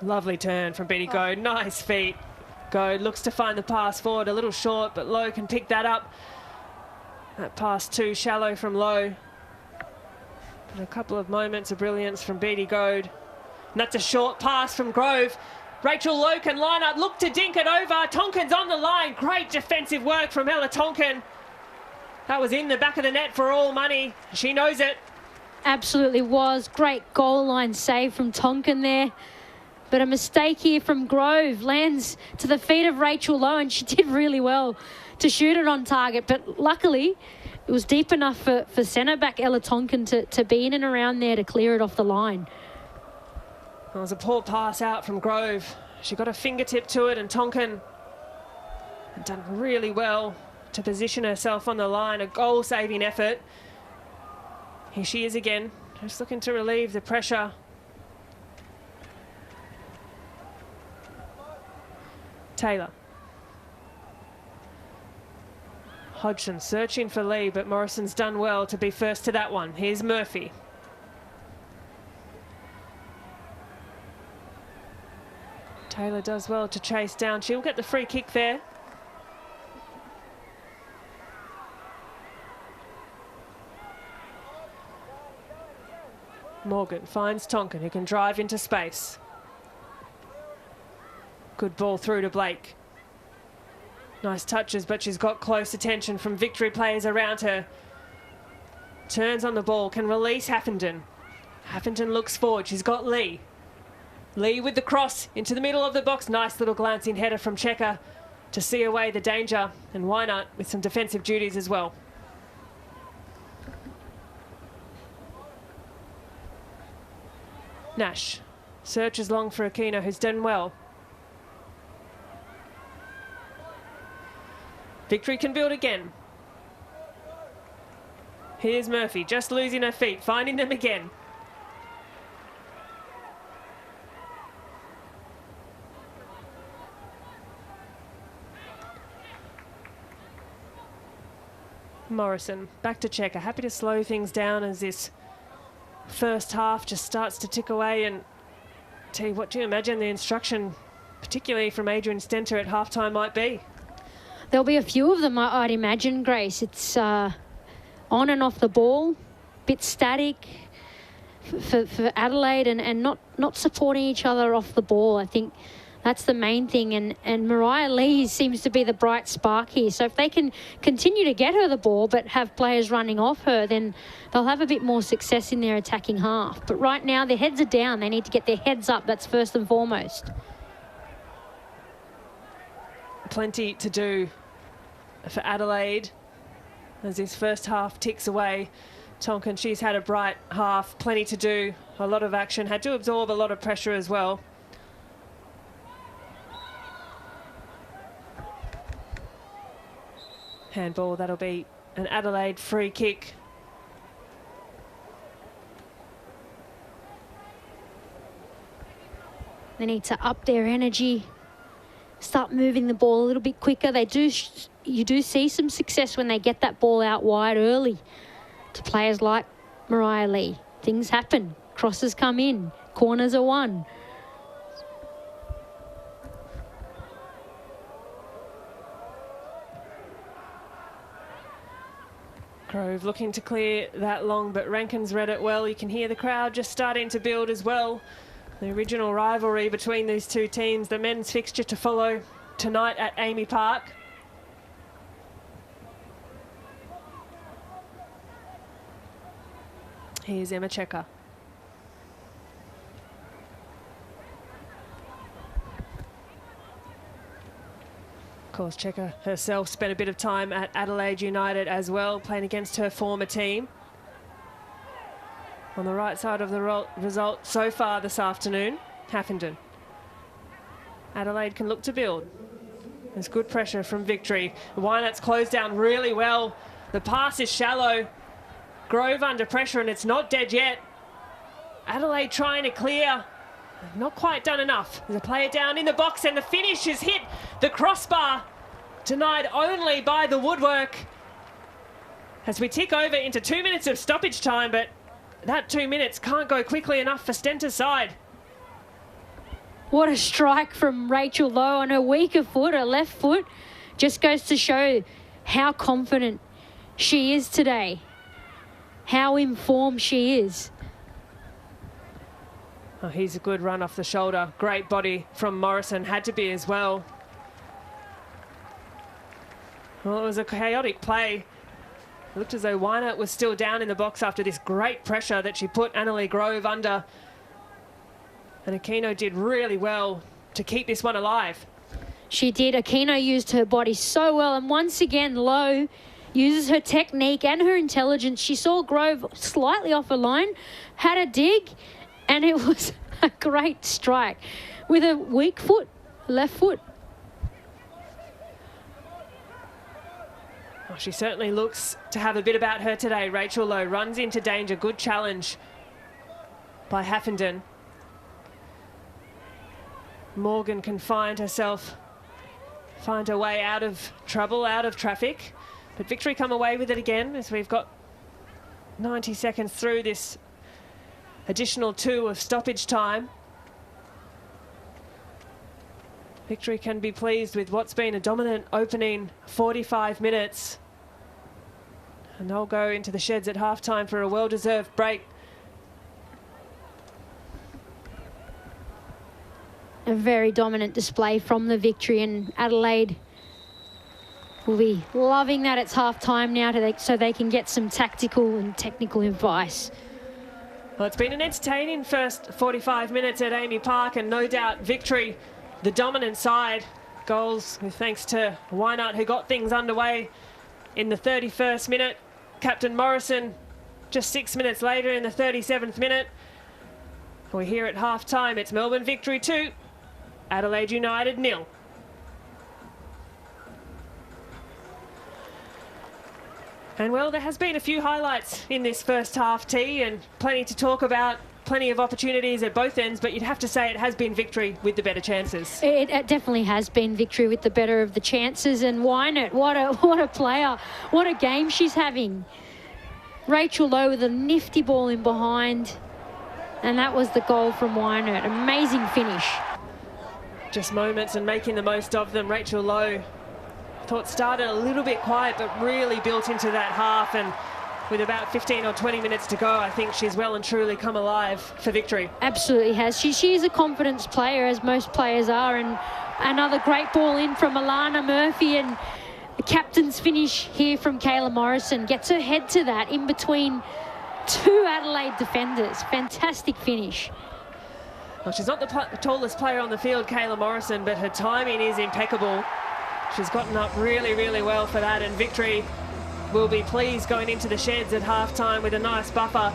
Lovely turn from Beatty Goad. Nice feet. Goad looks to find the pass forward, a little short, but Lowe can pick that up. That pass too shallow from Lowe. But a couple of moments of brilliance from Beatty Goad. And that's a short pass from Grove. Rachel Lowe can line up, look to dink it over. Tonkin's on the line. Great defensive work from Ella Tonkin. That was in the back of the net for all money. She knows it. Absolutely was. Great goal line save from Tonkin there. But a mistake here from Grove lands to the feet of Rachel Lowe, and she did really well to shoot it on target. But luckily, it was deep enough for centre-back Ella Tonkin to be in and around there to clear it off the line. It was a poor pass out from Grove. She got a fingertip to it, and Tonkin had done really well to position herself on the line. A goal-saving effort. Here she is again, just looking to relieve the pressure. Taylor. Hodgson searching for Lee, but Morrison's done well to be first to that one. Here's Murphy. Taylor does well to chase down. She'll get the free kick there. Morgan finds Tonkin, who can drive into space. Good ball through to Blake. Nice touches, but she's got close attention from Victory players around her. Turns on the ball, can release Haffenden. Haffenden looks forward, she's got Lee. Lee with the cross into the middle of the box. Nice little glancing header from Checker to see away the danger. And Wynart with some defensive duties as well. Nash searches long for Aquino, who's done well. Victory can build again. Here's Murphy, just losing her feet, finding them again. Morrison, back to Checker, happy to slow things down as this first half just starts to tick away. And tell you what, do you imagine the instruction, particularly from Adrian Stenter at halftime, might be? There'll be a few of them, I'd imagine, Grace. It's on and off the ball, bit static for Adelaide, and not supporting each other off the ball. I think that's the main thing. And Mariah Lee seems to be the bright spark here. So if they can continue to get her the ball but have players running off her, then they'll have a bit more success in their attacking half. But right now, their heads are down. They need to get their heads up. That's first and foremost. Plenty to do for Adelaide as this first half ticks away. Tonkin, she's had a bright half, plenty to do, a lot of action, had to absorb a lot of pressure as well. Handball, that'll be an Adelaide free kick. They need to up their energy, start moving the ball a little bit quicker. You do see some success when they get that ball out wide early to players like Mariah Lee. Things happen. Crosses come in. Corners are won. Grove looking to clear that long, but Rankin's read it well. You can hear the crowd just starting to build as well. The original rivalry between these two teams, the men's fixture to follow tonight at Amy Park. Here's Emma Checker. Of course, Checker herself spent a bit of time at Adelaide United as well, playing against her former team. On the right side of the result so far this afternoon, Haffenden. Adelaide can look to build. There's good pressure from Victory. Wynart's closed down really well. The pass is shallow. Grove under pressure, and it's not dead yet. Adelaide trying to clear. Not quite done enough. There's a player down in the box, and the finish is hit the crossbar. Denied only by the woodwork. As we tick over into 2 minutes of stoppage time, but that 2 minutes can't go quickly enough for Stenter's side. What a strike from Rachel Lowe on her weaker foot, her left foot. Just goes to show how confident she is today, how informed she is. Oh, here's a good run off the shoulder. Great body from Morrison, had to be as well. Well, it was a chaotic play. It looked as though Wynert was still down in the box after this great pressure that she put Annalie Grove under. And Aquino did really well to keep this one alive. She did. Aquino used her body so well. And once again, Lowe uses her technique and her intelligence. She saw Grove slightly off her line, had a dig, and it was a great strike with a weak foot, left foot. Oh, she certainly looks to have a bit about her today. Rachel Lowe runs into danger. Good challenge by Haffenden. Morgan can find her way out of trouble, out of traffic. But Victory come away with it again as we've got 90 seconds through this additional 2 of stoppage time. Victory can be pleased with what's been a dominant opening 45 minutes. And they'll go into the sheds at halftime for a well-deserved break. A very dominant display from the Victory, and Adelaide will be loving that it's half-time now so they can get some tactical and technical advice. Well, it's been an entertaining first 45 minutes at Amy Park, and no doubt Victory, the dominant side. Goals thanks to Wynert, who got things underway in the 31st minute. Captain Morrison just 6 minutes later in the 37th minute. We're here at half-time. It's Melbourne Victory 2, Adelaide United 0. And well, there has been a few highlights in this first half, T, and plenty to talk about, plenty of opportunities at both ends, but you'd have to say it has been Victory with the better chances. It definitely has been Victory with the better of the chances, and Wynert, what a player, what a game she's having. Rachel Lowe with a nifty ball in behind, and that was the goal from Wynert. Amazing finish. Just moments and making the most of them. Rachel Lowe, thought started a little bit quiet, but really built into that half, and with about 15 or 20 minutes to go, I think she's well and truly come alive for Victory. Absolutely has. She is a confidence player, as most players are, and another great ball in from Alana Murphy, and the captain's finish here from Kayla Morrison gets her head to that in between 2 Adelaide defenders. Fantastic finish. Well, she's not the tallest player on the field, Kayla Morrison, but her timing is impeccable. She's gotten up really, really well for that, and Victory will be pleased going into the sheds at halftime with a nice buffer.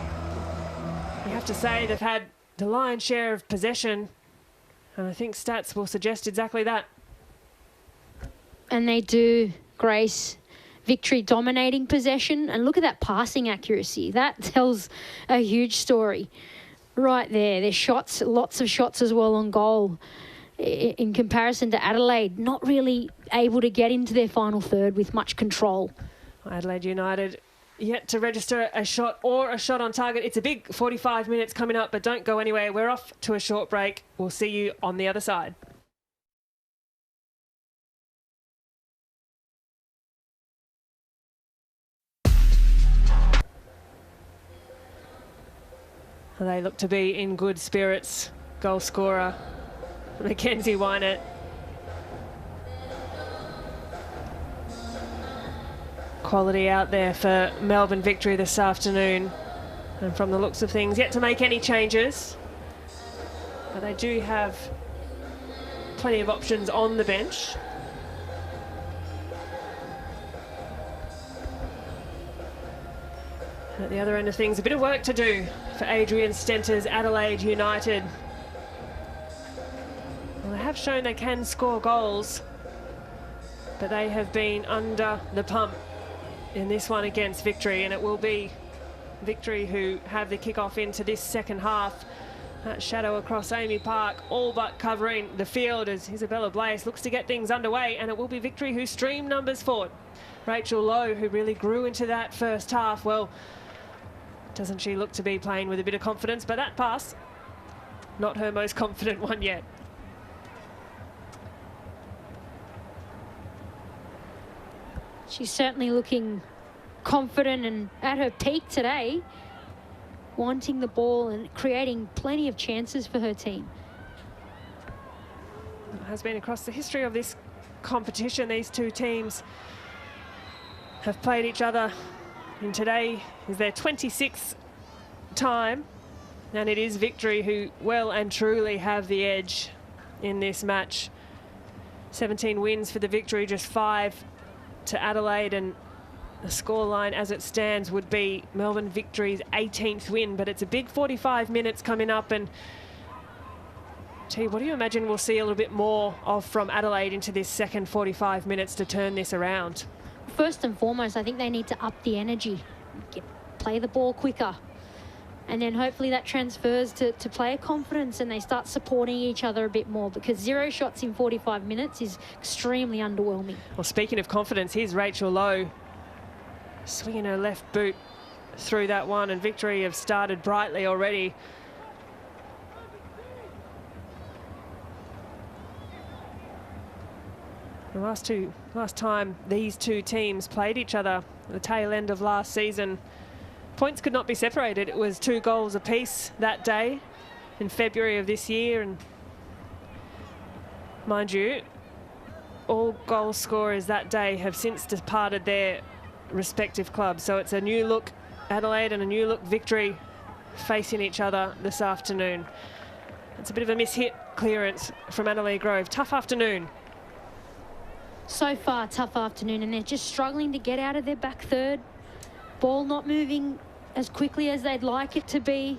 You have to say they've had the lion's share of possession, and I think stats will suggest exactly that. And they do, Grace. Victory dominating possession, and look at that passing accuracy. That tells a huge story right there. There's shots, lots of shots as well on goal. In comparison to Adelaide, not really able to get into their final third with much control. Adelaide United yet to register a shot or a shot on target. It's a big 45 minutes coming up, but don't go anywhere. We're off to a short break. We'll see you on the other side. They look to be in good spirits. Goal scorer Mackenzie Wynert. Quality out there for Melbourne Victory this afternoon. And from the looks of things, yet to make any changes. But they do have plenty of options on the bench. And at the other end of things, a bit of work to do for Adrian Stenter's Adelaide United. Well, they have shown they can score goals, but they have been under the pump in this one against Victory, and it will be Victory who have the kick-off into this second half. That shadow across Amy Park, all but covering the field as Isabella Blaise looks to get things underway, and it will be Victory who stream numbers forward. Rachel Lowe, who really grew into that first half, well, doesn't she look to be playing with a bit of confidence, but that pass, not her most confident one yet. She's certainly looking confident and at her peak today, wanting the ball and creating plenty of chances for her team. It has been across the history of this competition. These two teams have played each other, and today is their 26th time, and it is Victory who well and truly have the edge in this match. 17 wins for the Victory, just 5 to Adelaide, and the scoreline as it stands would be Melbourne Victory's 18th win, but it's a big 45 minutes coming up. And T, what do you imagine we'll see a little bit more of from Adelaide into this second 45 minutes to turn this around? First and foremost, I think they need to up the energy, play the ball quicker, and then hopefully that transfers to player confidence and they start supporting each other a bit more, because 0 shots in 45 minutes is extremely underwhelming. Well, speaking of confidence, here's Rachel Lowe swinging her left boot through that one, and Victory have started brightly already. The last time these two teams played each other at the tail end of last season, points could not be separated. It was 2 goals apiece that day in February of this year, and mind you, all goal scorers that day have since departed their respective clubs. So it's a new look Adelaide and a new look Victory facing each other this afternoon. It's a bit of a mishit clearance from Adelaide Grove. Tough afternoon. So far, tough afternoon, and they're just struggling to get out of their back third. Ball not moving as quickly as they'd like it to be.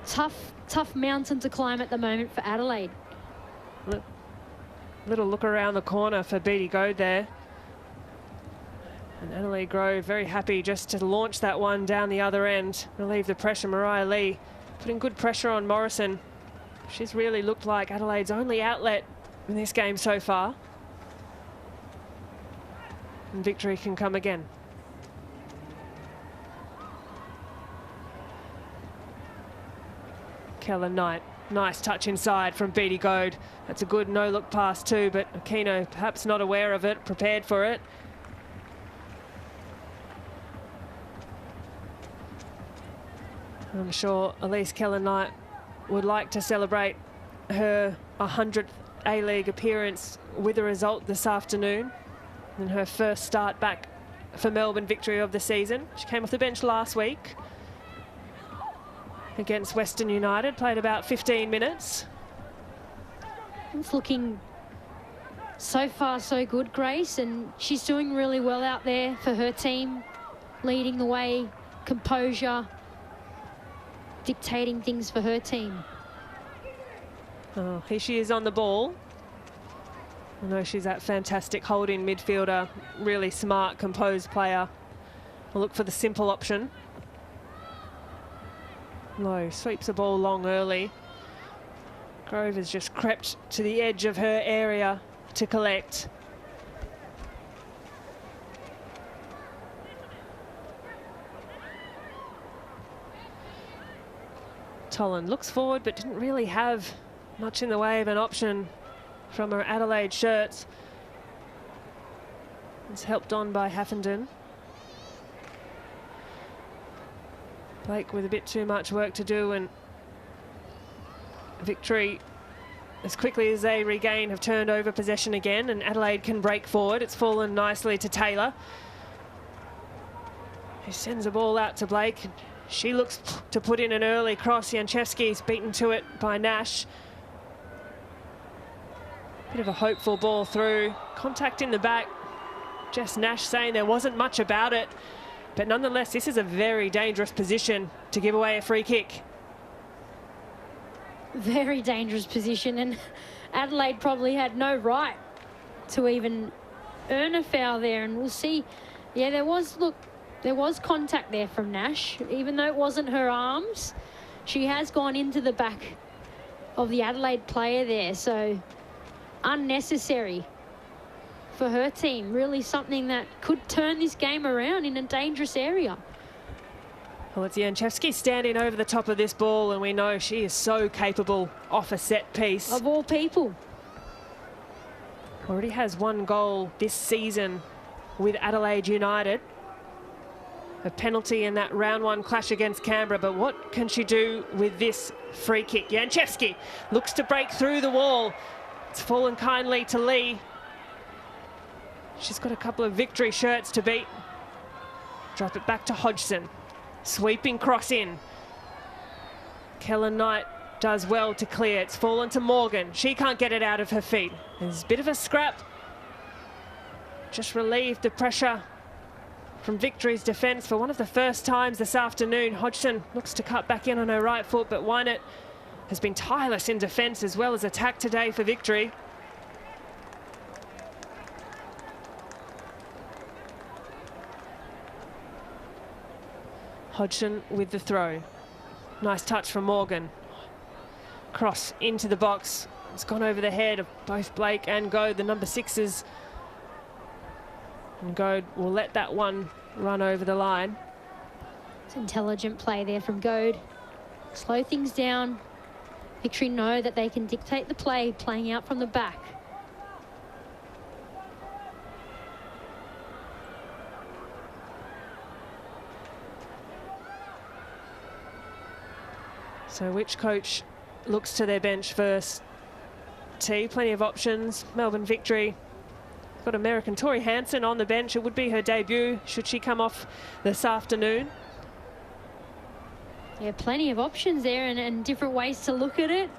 Tough mountain to climb at the moment for Adelaide. Little look around the corner for Beattie Goad there. And Adelaide Grove very happy just to launch that one down the other end, relieve the pressure. Mariah Lee putting good pressure on Morrison. She's really looked like Adelaide's only outlet in this game so far. And Victory can come again. Kellen Knight, nice touch inside from Beattie Goad. That's a good no-look pass too, but Aquino perhaps not aware of it, prepared for it. I'm sure Elise Kellen-Knight would like to celebrate her 100th A-League appearance with a result this afternoon, and her first start back for Melbourne Victory of the season. She came off the bench last week against Western United, played about 15 minutes. It's looking so far so good, Grace, and she's doing really well out there for her team, leading the way, composure, dictating things for her team. Oh, here she is on the ball. I know she's that fantastic holding midfielder, really smart, composed player. We'll look for the simple option. Lowe sweeps the ball long early. Grove has just crept to the edge of her area to collect. Tolan looks forward but didn't really have much in the way of an option from her Adelaide shirts. It's helped on by Haffenden. Blake with a bit too much work to do, and Victory, as quickly as they regain, have turned over possession again, and Adelaide can break forward. It's fallen nicely to Taylor, who sends the ball out to Blake. She looks to put in an early cross. Janchevsky's beaten to it by Nash. Bit of a hopeful ball through. Contact in the back. Jess Nash saying there wasn't much about it. But nonetheless, this is a very dangerous position to give away a free kick. Very dangerous position, and Adelaide probably had no right to even earn a foul there. And we'll see. Yeah, there was contact there from Nash, even though it wasn't her arms. She has gone into the back of the Adelaide player there, so unnecessary for her team. Really something that could turn this game around in a dangerous area. Well, it's Janchevsky standing over the top of this ball, and we know she is so capable off a set piece. Of all people. Already has 1 goal this season with Adelaide United. A penalty in that round 1 clash against Canberra, but what can she do with this free kick? Janchevski looks to break through the wall. It's fallen kindly to Lee. She's got a couple of victory shirts to beat. Drop it back to Hodgson. Sweeping cross in. Kellen Knight does well to clear. It's fallen to Morgan. She can't get it out of her feet. There's a bit of a scrap. Just relieved the pressure from Victory's defence for one of the first times this afternoon. Hodgson looks to cut back in on her right foot, but Wynett has been tireless in defence as well as attack today for Victory. Hodgson with the throw. Nice touch from Morgan. Cross into the box. It's gone over the head of both Blake and Goad, the number 6s. And Goad will let that one run over the line. It's intelligent play there from Goad. Slow things down. Victory know that they can dictate the play, playing out from the back. So which coach looks to their bench first? Plenty of options. Melbourne Victory got American Tori Hansen on the bench. It would be her debut should she come off this afternoon. Yeah, plenty of options there and different ways to look at it.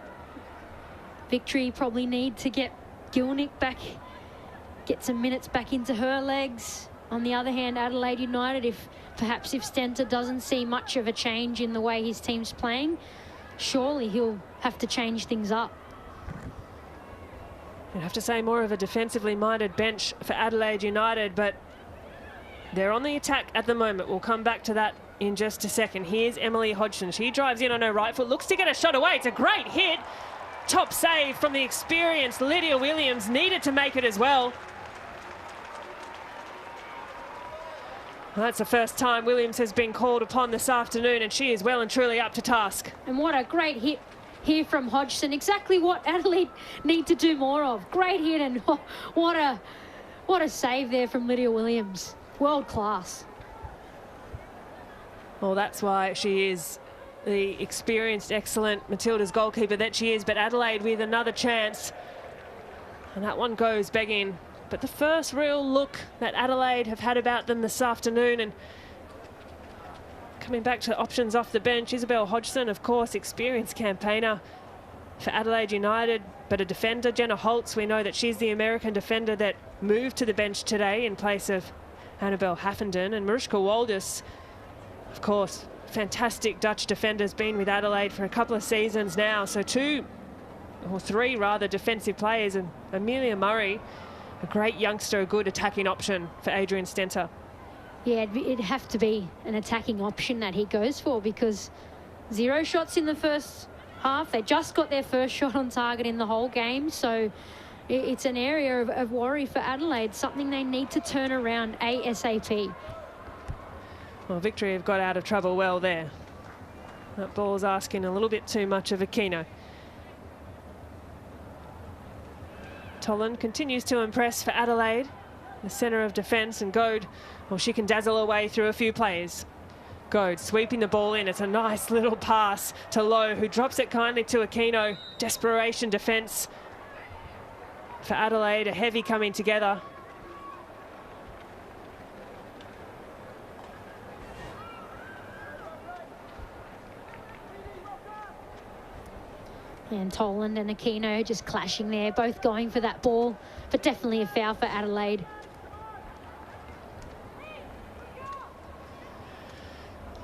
Victory probably need to get Gilnick back, get some minutes back into her legs. On the other hand, Adelaide United, perhaps if Stenter doesn't see much of a change in the way his team's playing, surely he'll have to change things up. You'd have to say more of a defensively minded bench for Adelaide United, but they're on the attack at the moment. We'll come back to that in just a second. Here's Emily Hodgson. She drives in on her right foot, looks to get a shot away. It's a great hit. Top save from the experienced Lydia Williams. Needed to make it as well. Well, that's the first time Williams has been called upon this afternoon, and she is well and truly up to task. And what a great hit here from Hodgson. Exactly what Adelaide need to do more of. Great hit, and what a save there from Lydia Williams. World class. Well, that's why she is the experienced, excellent Matilda's goalkeeper that she is. But Adelaide with another chance, and that one goes begging. But the first real look that Adelaide have had about them this afternoon, and coming back to options off the bench, Isabel Hodgson, of course, experienced campaigner for Adelaide United, but a defender, Jenna Holtz. We know that she's the American defender that moved to the bench today in place of Annabelle Haffenden. And Mariska Waldus, of course, fantastic Dutch defenders, been with Adelaide for a couple of seasons now. So three rather defensive players, and Amelia Murray, a great youngster, a good attacking option for Adrian Stenter. Yeah, it'd have to be an attacking option that he goes for, because 0 shots in the first half. They just got their first shot on target in the whole game. So it's an area of worry for Adelaide, something they need to turn around ASAP. Well, Victory have got out of trouble well there. That ball's asking a little bit too much of Aquino. Tolan continues to impress for Adelaide, the centre of defence, and Goad, well, she can dazzle her way through a few players. Goad sweeping the ball in. It's a nice little pass to Lowe, who drops it kindly to Aquino. Desperation defence for Adelaide, a heavy coming together. And Toland and Aquino just clashing there, both going for that ball, but definitely a foul for Adelaide.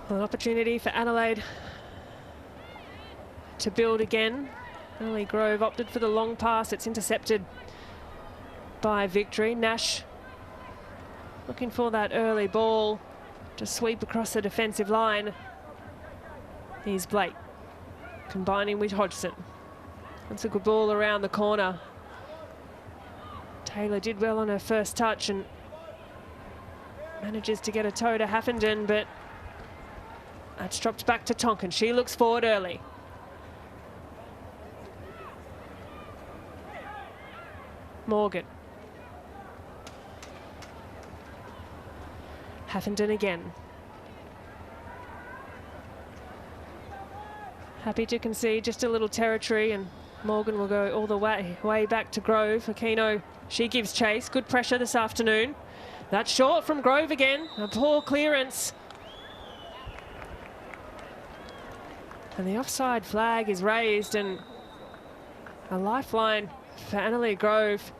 Well, an opportunity for Adelaide to build again. Ellie Grove opted for the long pass. It's intercepted by Victory. Nash looking for that early ball to sweep across the defensive line. Here's Blake combining with Hodgson. That's a good ball around the corner. Taylor did well on her first touch and manages to get a toe to Haffenden, but that's dropped back to Tonkin. She looks forward early. Morgan. Haffenden again. Happy to concede just a little territory, and Morgan will go all the way back to Grove. Aquino, she gives chase. Good pressure this afternoon. That's short from Grove again. A poor clearance. And the offside flag is raised, and a lifeline for Adelaide Grove,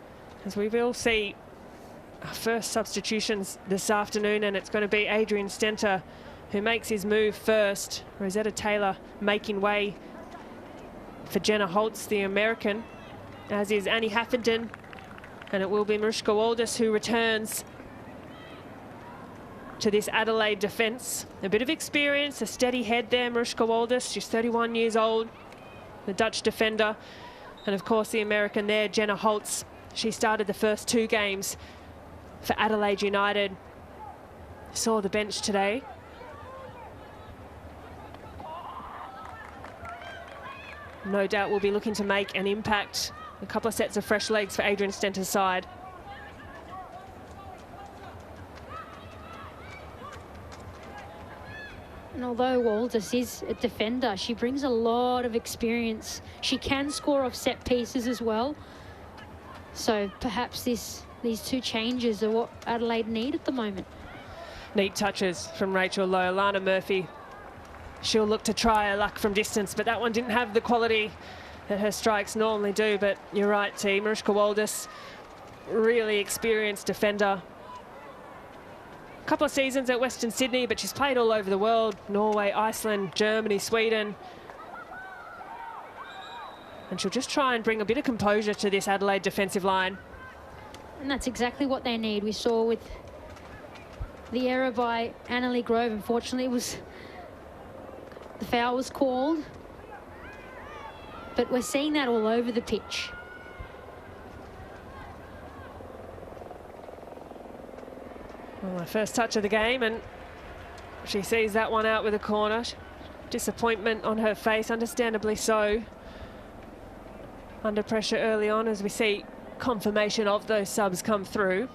as we will see our first substitutions this afternoon, and it's going to be Adrian Stenter who makes his move first. Rosetta Taylor making way for Jenna Holtz, the American, as is Annie Haffenden, and it will be Mariska Waldus who returns to this Adelaide defence. A bit of experience, a steady head there, Mariska Waldus. She's 31 years old, the Dutch defender. And of course the American there, Jenna Holtz. She started the first 2 games for Adelaide United. Saw the bench today. No doubt will be looking to make an impact. A couple of sets of fresh legs for Adrian Stenter's side. And although Waldus is a defender, she brings a lot of experience. She can score off set pieces as well. So perhaps these 2 changes are what Adelaide need at the moment. Neat touches from Rachel Lowe. Lana Murphy, she'll look to try her luck from distance, but that one didn't have the quality that her strikes normally do. But you're right, T. Mariska Waldus, really experienced defender. A couple of seasons at Western Sydney, but she's played all over the world. Norway, Iceland, Germany, Sweden. And she'll just try and bring a bit of composure to this Adelaide defensive line. And that's exactly what they need. We saw with the error by Annalie Grove. Unfortunately, the foul was called. But we're seeing that all over the pitch. Well, her first touch of the game, and she sees that one out with a corner. Disappointment on her face, understandably so. Under pressure early on, as we see confirmation of those subs come through.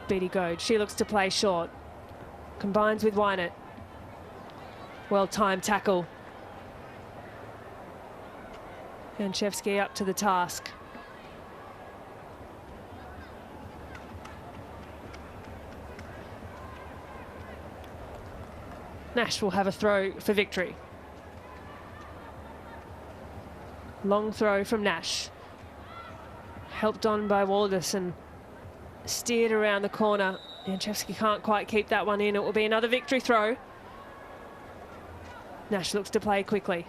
Beattie Goad, she looks to play short. Combines with Wynett. Well-timed tackle. Janchevsky up to the task. Nash will have a throw for victory. Long throw from Nash. Helped on by Waldus and steered around the corner. Janchevsky can't quite keep that one in. It will be another victory throw. Nash looks to play quickly.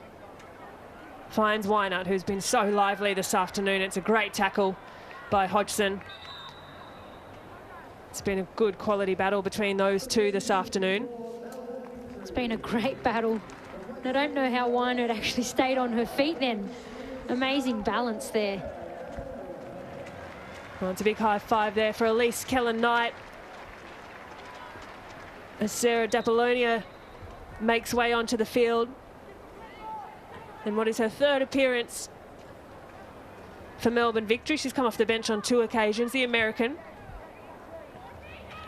Finds Wynett, who's been so lively this afternoon. It's a great tackle by Hodgson. It's been a good quality battle between those two this afternoon. It's been a great battle. I don't know how Wynett actually stayed on her feet then. Amazing balance there. Well, it's a big high five there for Elise Kellen-Knight, as Sarah D'Apollonia makes way onto the field. And what is her 3rd appearance for Melbourne Victory. She's come off the bench on 2 occasions. The American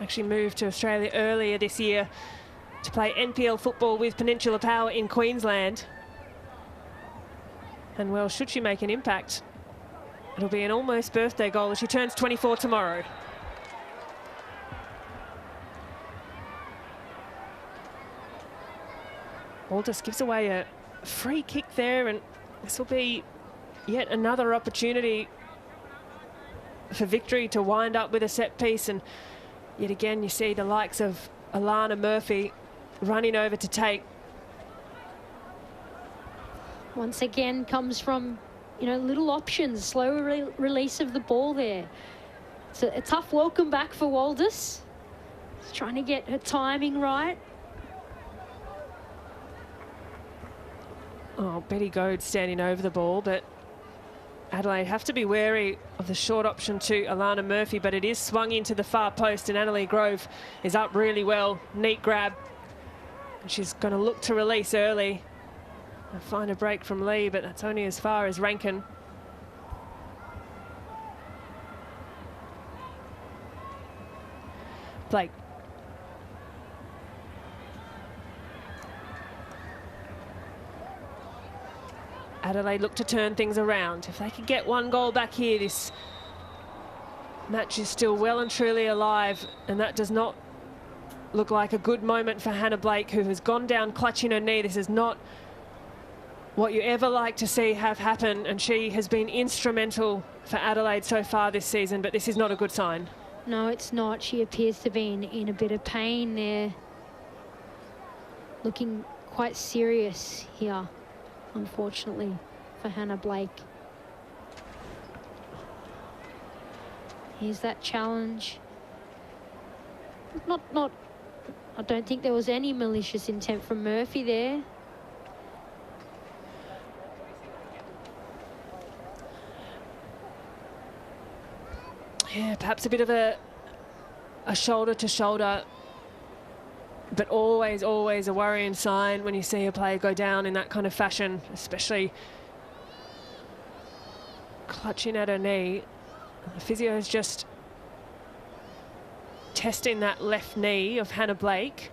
actually moved to Australia earlier this year to play NPL football with Peninsula Power in Queensland. And well, should she make an impact, it'll be an almost birthday goal as she turns 24 tomorrow. Waldus gives away a free kick there, and this will be yet another opportunity for Victory to wind up with a set piece. And yet again, you see the likes of Alana Murphy running over to take. Once again, comes from, little options, slow release of the ball there. It's a tough welcome back for Waldus. She's trying to get her timing right. Oh, Betty Goad standing over the ball, but Adelaide have to be wary of the short option to Alana Murphy, but it is swung into the far post, and Annalie Grove is up really well. Neat grab. And she's going to look to release early. Find a break from Lee, but that's only as far as Rankin. Blake. Adelaide look to turn things around. If they can get one goal back here, this match is still well and truly alive, and that does not look like a good moment for Hannah Blake, who has gone down clutching her knee. This is not what you ever like to see have happen, and she has been instrumental for Adelaide so far this season, but this is not a good sign. No, it's not. She appears to be in a bit of pain there. Looking quite serious here, unfortunately, for Hannah Blake. Here's that challenge. I don't think there was any malicious intent from Murphy there. Yeah, perhaps a bit of a shoulder to shoulder, but always a worrying sign when you see a player go down in that kind of fashion, especially clutching at her knee. The physio is just testing that left knee of Hannah Blake.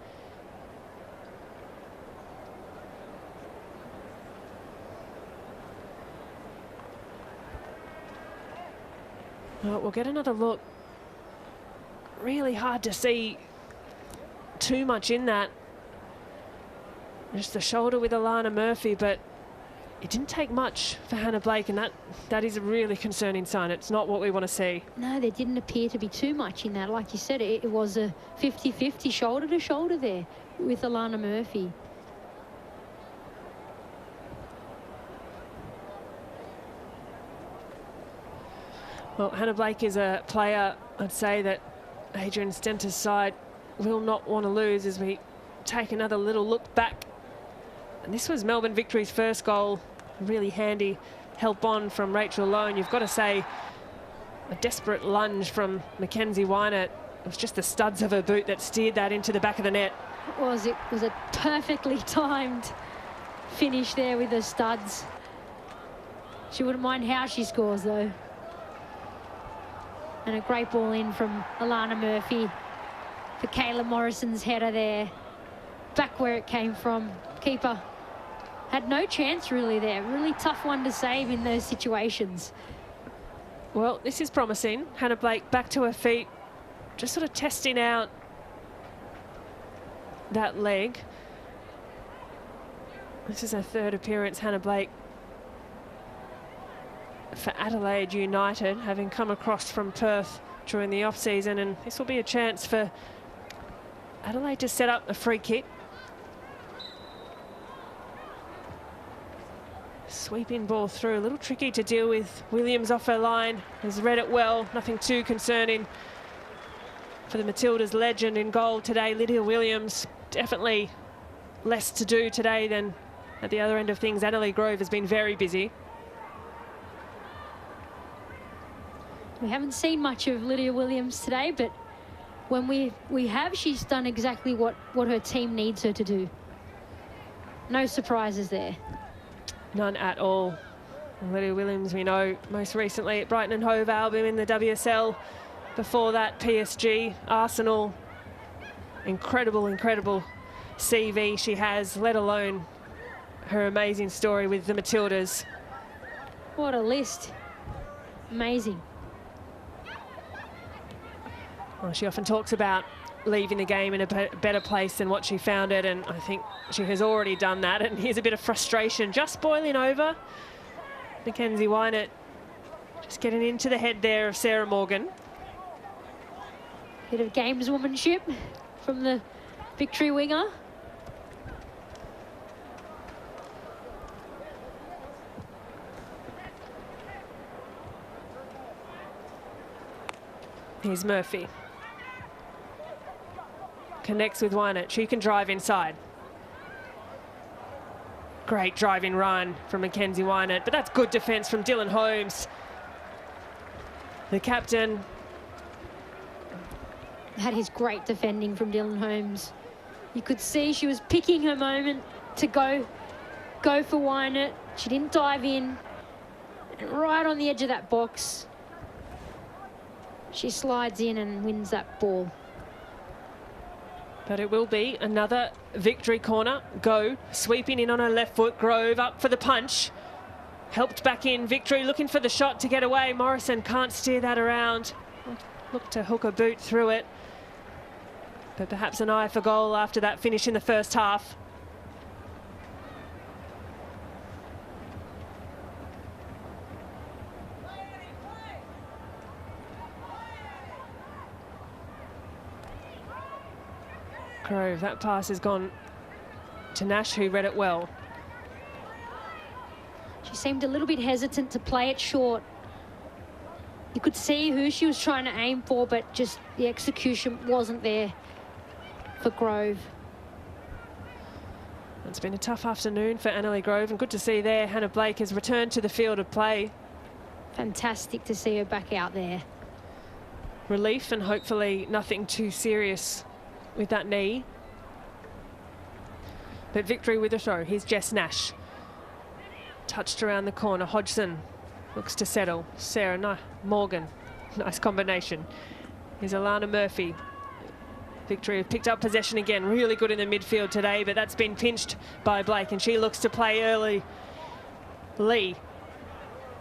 Well, we'll get another look. Really hard to see too much in that. Just the shoulder with Alana Murphy, but it didn't take much for Hannah Blake, and that is a really concerning sign. It's not what we want to see. No, there didn't appear to be too much in that. Like you said, it was a 50-50 shoulder to shoulder there with Alana Murphy. Well, Hannah Blake is a player, I'd say, that Adrian Stenter's side will not want to lose as we take another little look back. And this was Melbourne Victory's first goal. Really handy help on from Rachel Lowe. You've got to say, a desperate lunge from Mackenzie Wynett. It was just the studs of her boot that steered that into the back of the net. It was a perfectly timed finish there with the studs. She wouldn't mind how she scores, though. And a great ball in from Alana Murphy for Kayla Morrison's header there. Back where it came from. Keeper had no chance really there. Really tough one to save in those situations. Well, this is promising. Hannah Blake back to her feet, just sort of testing out that leg. This is her third appearance, Hannah Blake, for Adelaide United, having come across from Perth during the off-season, and this will be a chance for Adelaide to set up a free kick. Sweeping ball through, a little tricky to deal with. Williams off her line, has read it well, nothing too concerning for the Matildas legend in goal today, Lydia Williams. Definitely less to do today than at the other end of things. Adelaide Grove has been very busy. We haven't seen much of Lydia Williams today, but when we have, she's done exactly what her team needs her to do. No surprises there. None at all. Lydia Williams, we know, most recently at Brighton and Hove Albion in the WSL. Before that, PSG, Arsenal. Incredible CV she has, let alone her amazing story with the Matildas. What a list. Amazing. Well, she often talks about leaving the game in a better place than what she found it, and I think she has already done that. And here's a bit of frustration just boiling over. Mackenzie Wynett just getting into the head there of Sarah Morgan. Bit of gameswomanship from the Victory winger. Here's Murphy. Connects with Wynett. She can drive inside. Great driving run from Mackenzie Wynett, but that's good defence from Dylan Holmes, the captain. That is great defending from Dylan Holmes. You could see she was picking her moment to go for Wynett. She didn't dive in. And right on the edge of that box, she slides in and wins that ball. But it will be another victory corner. Go, sweeping in on her left foot. Grove up for the punch. Helped back in. Victory looking for the shot to get away. Morrison can't steer that around. Look to hook a boot through it. But perhaps an eye for goal after that finish in the first half. Grove, that pass has gone to Nash, who read it well. She seemed a little bit hesitant to play it short. You could see who she was trying to aim for, but just the execution wasn't there for Grove. It's been a tough afternoon for Adelaide Grove, and good to see there Hannah Blake has returned to the field of play. Fantastic to see her back out there. Relief, and hopefully nothing too serious with that knee. But victory with a throw. Here's Jess Nash. Touched around the corner. Hodgson looks to settle. Sarah Morgan. Nice combination. Here's Alana Murphy. Victory have picked up possession again. Really good in the midfield today, but that's been pinched by Blake, and she looks to play early. Lee,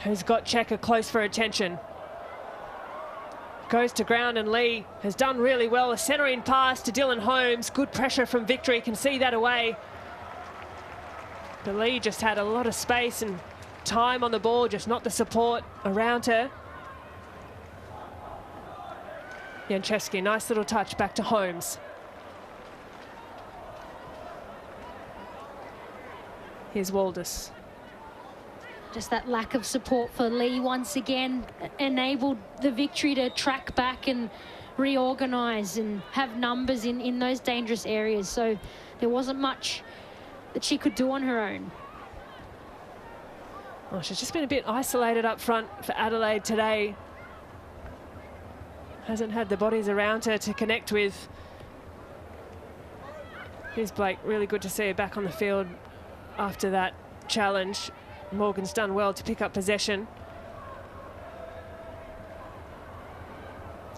who's got Checker close for attention. Goes to ground, and Lee has done really well. A centering pass to Dylan Holmes. Good pressure from Victory. Can see that away. But Lee just had a lot of space and time on the ball, just not the support around her. Janczewski, nice little touch back to Holmes. Here's Waldus. Just that lack of support for Lee once again enabled the Victory to track back and reorganise and have numbers in those dangerous areas. So there wasn't much that she could do on her own. Oh, she's just been a bit isolated up front for Adelaide today. Hasn't had the bodies around her to connect with. Here's Blake. Really good to see her back on the field after that challenge. Morgan's done well to pick up possession.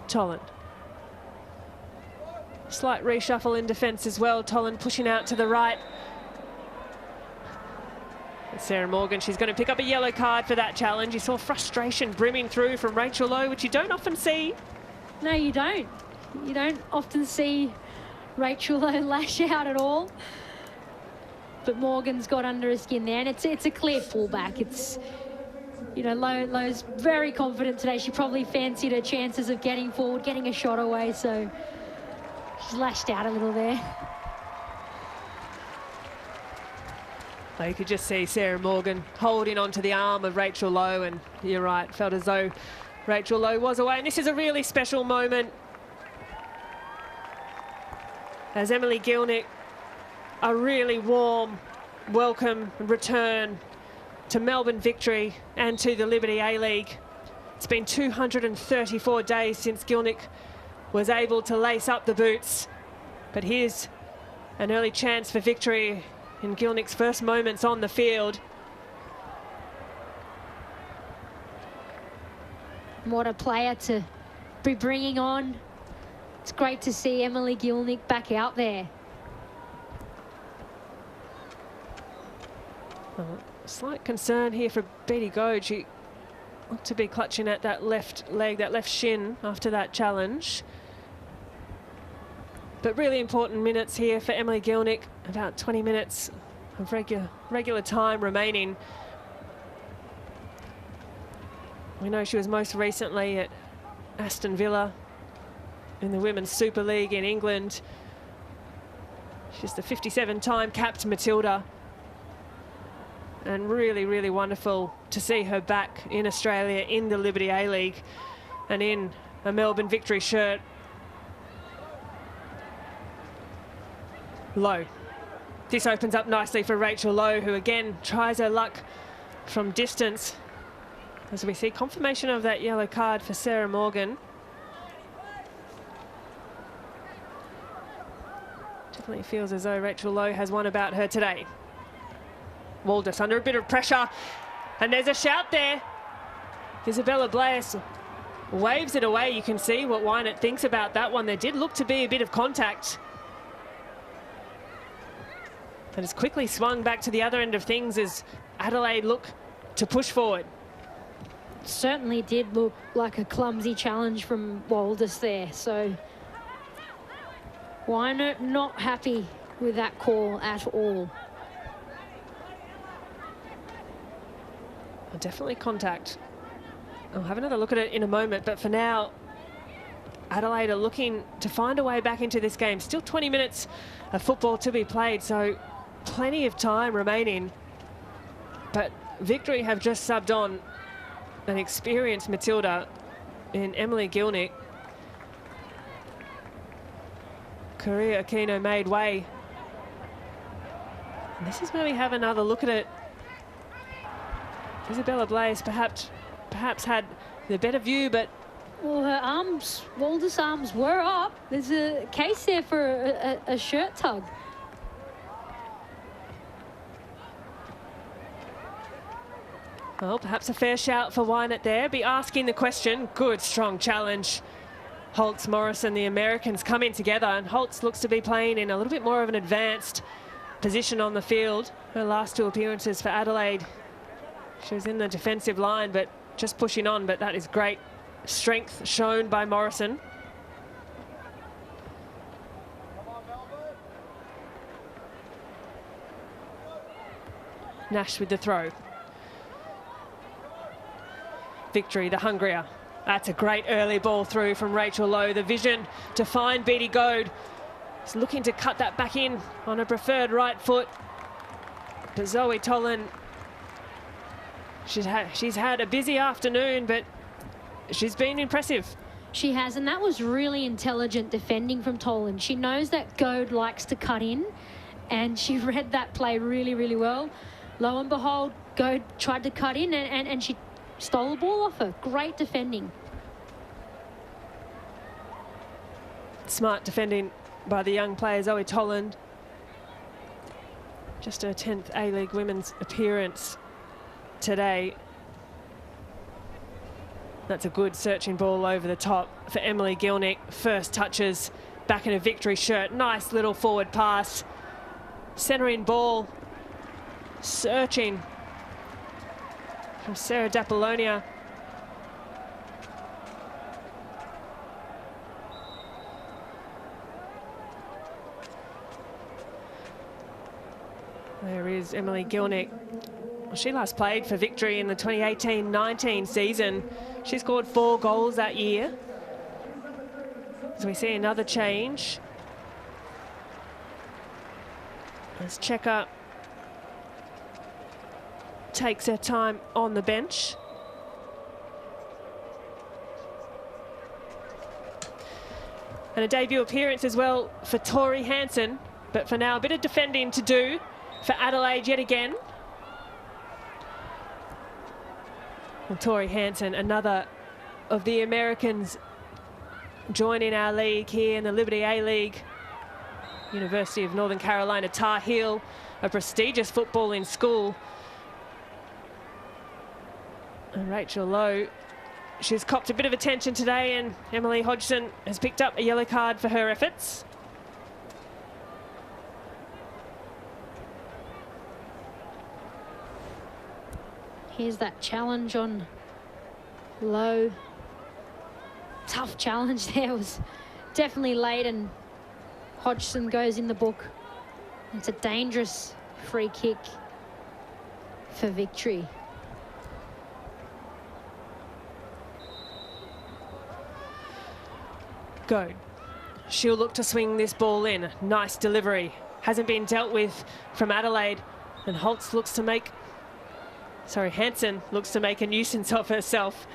Toland. Slight reshuffle in defence as well. Toland pushing out to the right. And Sarah Morgan, she's going to pick up a yellow card for that challenge. You saw frustration brimming through from Rachel Lowe, which you don't often see. No, you don't. You don't often see Rachel Lowe lash out at all. But Morgan's got under her skin there, and it's a clear fullback. It's, you know, Lowe's very confident today. She probably fancied her chances of getting forward, getting a shot away, so she's lashed out a little there. Well, you could just see Sarah Morgan holding onto the arm of Rachel Lowe, and you're right, felt as though Rachel Lowe was away. And this is a really special moment as Emily Gilnick, a really warm welcome and return to Melbourne Victory and to the Liberty A-League. It's been 234 days since Gilnick was able to lace up the boots. But here's an early chance for Victory in Gilnick's first moments on the field. What a player to be bringing on. It's great to see Emily Gilnick back out there. Slight concern here for Beattie Goad. She looked to be clutching at that left leg, that left shin after that challenge. But really important minutes here for Emily Gilnick. About 20 minutes of regular time remaining. We know she was most recently at Aston Villa in the Women's Super League in England. She's the 57-time capped Matilda. And really, really wonderful to see her back in Australia in the Liberty A-League and in a Melbourne Victory shirt. Lowe. This opens up nicely for Rachel Lowe, who again tries her luck from distance. As we see confirmation of that yellow card for Sarah Morgan. Definitely feels as though Rachel Lowe has one about her today. Waldus under a bit of pressure, and there's a shout there. Isabella Blaise waves it away. You can see what Wynett thinks about that one. There did look to be a bit of contact. that has quickly swung back to the other end of things as Adelaide look to push forward. Certainly did look like a clumsy challenge from Waldes there. So Weiner not happy with that call at all. Definitely contact. I'll have another look at it in a moment, but for now, Adelaide are looking to find a way back into this game. Still 20 minutes of football to be played, so plenty of time remaining. But Victory have just subbed on an experienced Matilda in Emily Gilnick. Korea Aquino made way. And this is where we have another look at it. Isabella Blaze perhaps had the better view, but... Well, her arms, Waldes' arms were up. There's a case there for a shirt tug. Well, perhaps a fair shout for Wynett there. Be asking the question. Good, strong challenge. Holtz, Morrison, the Americans come in together, and Holtz looks to be playing in a little bit more of an advanced position on the field. Her last two appearances for Adelaide, she was in the defensive line, but just pushing on. But that is great strength shown by Morrison. Nash with the throw. Victory, the hungrier. That's a great early ball through from Rachel Lowe. The vision to find Beattie Goad. She's looking to cut that back in on her preferred right foot. But Zoe Tolan, she's had a busy afternoon, but she's been impressive. She has, and that was really intelligent defending from Tolan. She knows that Goad likes to cut in, and she read that play really, really well. Lo and behold, Goad tried to cut in, and she stole the ball off her. Great defending. Smart defending by the young player Zoe Toland. Just her 10th A-League women's appearance today. That's a good searching ball over the top for Emily Gilnick. First touches back in a Victory shirt. Nice little forward pass. Centering ball. Searching from Sarah D'Apollonia. There is Emily Gilnick. Well, she last played for Victory in the 2018-19 season. She scored 4 goals that year. So we see another change. As Checker takes her time on the bench. And a debut appearance as well for Tori Hansen. But for now, a bit of defending to do for Adelaide yet again. Well, Tori Hansen, another of the Americans joining our league here in the Liberty A-League. University of Northern Carolina Tar Heel, a prestigious footballing school. And Rachel Lowe, she's copped a bit of attention today, and Emily Hodgson has picked up a yellow card for her efforts. Here's that challenge on Lowe. Tough challenge there. Was definitely late, and Hodgson goes in the book. It's a dangerous free kick for Victory. Go. She'll look to swing this ball in. Nice delivery. Hasn't been dealt with from Adelaide. And Holtz looks to make... Hansen looks to make a nuisance of herself.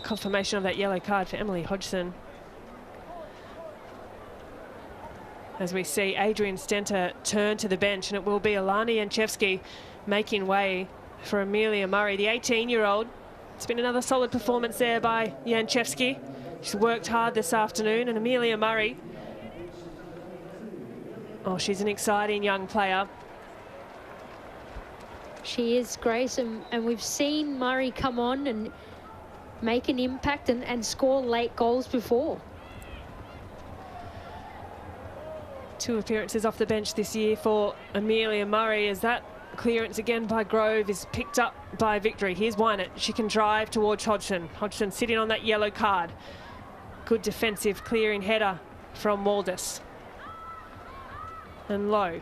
Confirmation of that yellow card for Emily Hodgson. As we see Adrian Stenter turn to the bench, and it will be Alana Janchevsky making way for Amelia Murray, the 18-year-old. It's been another solid performance there by Janchevsky. She's worked hard this afternoon, and Amelia Murray. Oh, she's an exciting young player. She is, Grace, and we've seen Murray come on and make an impact and score late goals before. 2 appearances off the bench this year for Amelia Murray, as that clearance again by Grove is picked up by Victory. Here's Wynett. She can drive towards Hodgson. Hodgson sitting on that yellow card. Good defensive clearing header from Waldis. And Lowe.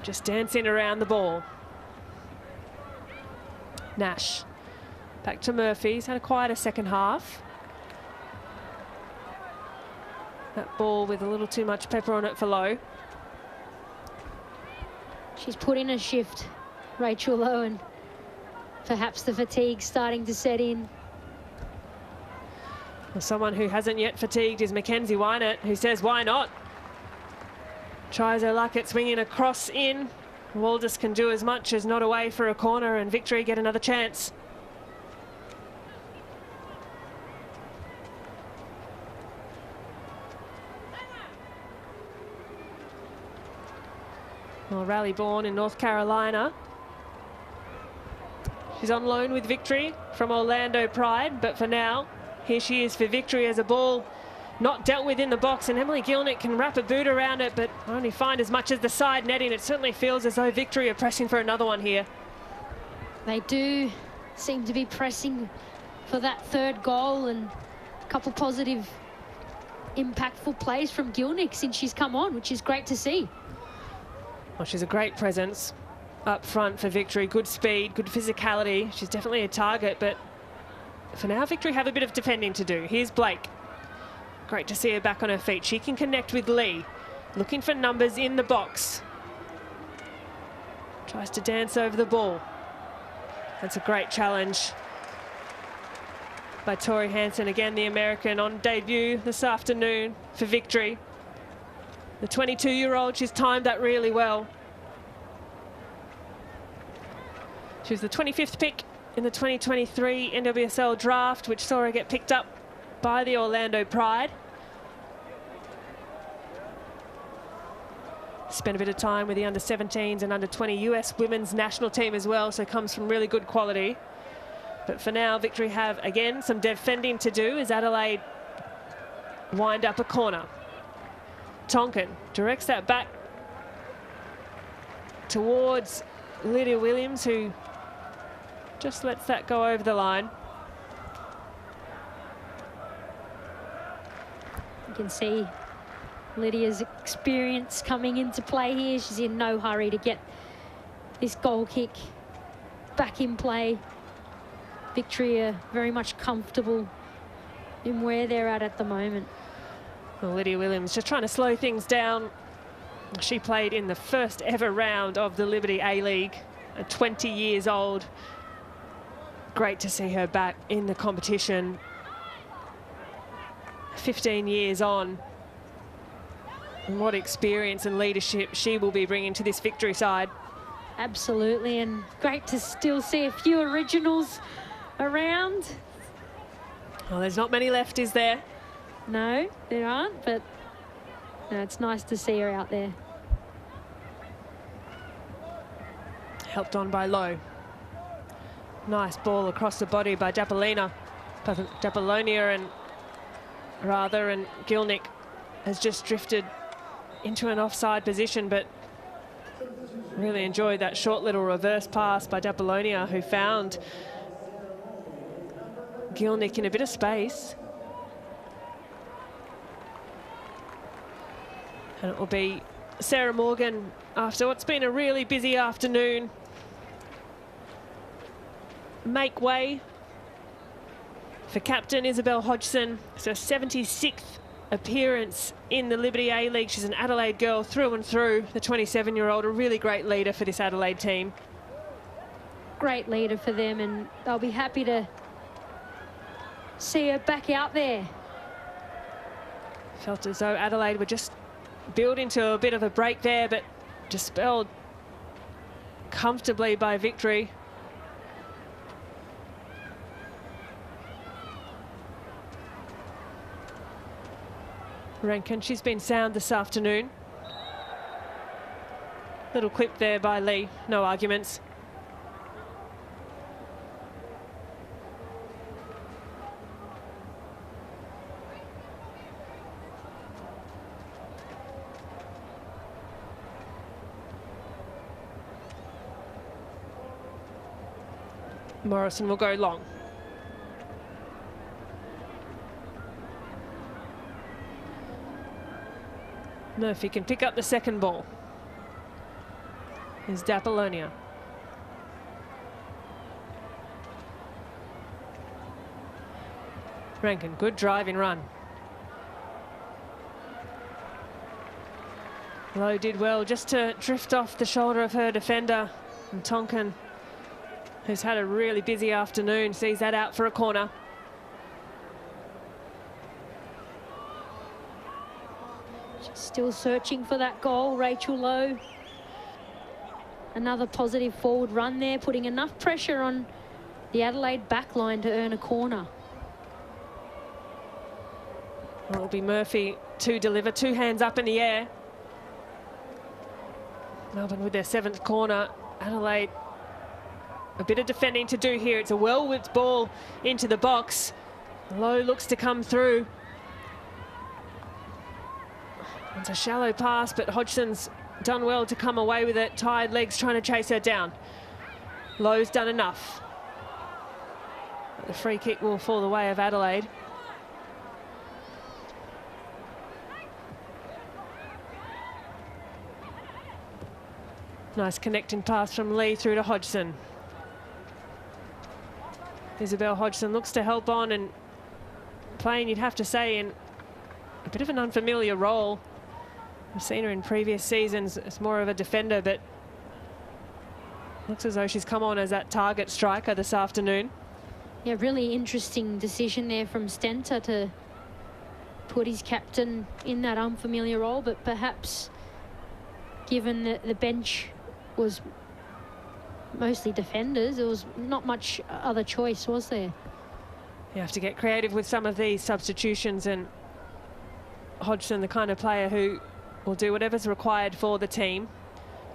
Just dancing around the ball. Nash. Back to Murphy. He's had a quieter second half. That ball with a little too much pepper on it for Lowe. She's put in a shift, Rachel Lowe, and perhaps the fatigue starting to set in. Well, someone who hasn't yet fatigued is Mackenzie Wynett, who says, why not? Tries her luck at swinging across in. Waldis can do as much as not away for a corner, and Victory get another chance. Well, Raleigh-born in North Carolina. She's on loan with Victory from Orlando Pride, but for now, here she is for Victory as a ball not dealt with in the box, and Emily Gilnick can wrap a boot around it, but only find as much as the side netting. It certainly feels as though Victory are pressing for another one here. They do seem to be pressing for that third goal, and a couple positive, impactful plays from Gilnick since she's come on, which is great to see. Well, she's a great presence up front for Victory. Good speed, good physicality. She's definitely a target, but for now, Victory have a bit of defending to do. Here's Blake. Great to see her back on her feet. She can connect with Lee. Looking for numbers in the box. Tries to dance over the ball. That's a great challenge by Tori Hansen. Again, the American on debut this afternoon for Victory. The 22-year-old, she's timed that really well. She was the 25th pick in the 2023 NWSL draft, which saw her get picked up by the Orlando Pride. Spent a bit of time with the under-17s and under-20 US women's national team as well, so comes from really good quality. But for now, Victory have, again, some defending to do as Adelaide wind up a corner. Tonkin directs that back towards Lydia Williams, who just lets that go over the line. You can see Lydia's experience coming into play here. She's in no hurry to get this goal kick back in play. Victory are very much comfortable in where they're at the moment. Well, Lydia Williams just trying to slow things down. She played in the first ever round of the Liberty A-League at 20 years old. Great to see her back in the competition. 15 years on. And what experience and leadership she will be bringing to this Victory side. Absolutely, and great to still see a few originals around. Well, there's not many left, is there? No, there aren't, but no, it's nice to see her out there. Helped on by Lowe. Nice ball across the body by Dapolonia, and Gilnick has just drifted into an offside position, but really enjoyed that short little reverse pass by Dapolonia, who found Gilnick in a bit of space. And it will be Sarah Morgan after what's been a really busy afternoon. Make way for captain Isabel Hodgson. It's her 76th appearance in the Liberty A-League. She's an Adelaide girl through and through, the 27-year-old, a really great leader for this Adelaide team. Great leader for them, and they'll be happy to see her back out there. Felt as though Adelaide were just building to a bit of a break there, but dispelled comfortably by Victory. Rankin, she's been sound this afternoon. Little clip there by Lee, no arguments. Morrison will go long. Murphy can pick up the second ball. Here's Apollonia. Rankin, good driving run. Lowe did well just to drift off the shoulder of her defender. And Tonkin, who's had a really busy afternoon, sees that out for a corner. She's still searching for that goal, Rachel Lowe. Another positive forward run there, putting enough pressure on the Adelaide backline to earn a corner. Well, it'll be Murphy to deliver, 2 hands up in the air. Melbourne with their 7th corner. Adelaide, a bit of defending to do here. It's a well-whipped ball into the box. Lowe looks to come through. It's a shallow pass, but Hodgson's done well to come away with it. Tired legs trying to chase her down. Lowe's done enough. But the free kick will fall the way of Adelaide. Nice connecting pass from Lee through to Hodgson. Isabel Hodgson looks to help on and playing, you'd have to say, in a bit of an unfamiliar role. We've seen her in previous seasons as more of a defender, but looks as though she's come on as that target striker this afternoon. Yeah, really interesting decision there from Stenter to put his captain in that unfamiliar role, but perhaps given that the bench was mostly defenders, there was not much other choice, was there? You have to get creative with some of these substitutions, and Hodgson, the kind of player who will do whatever's required for the team.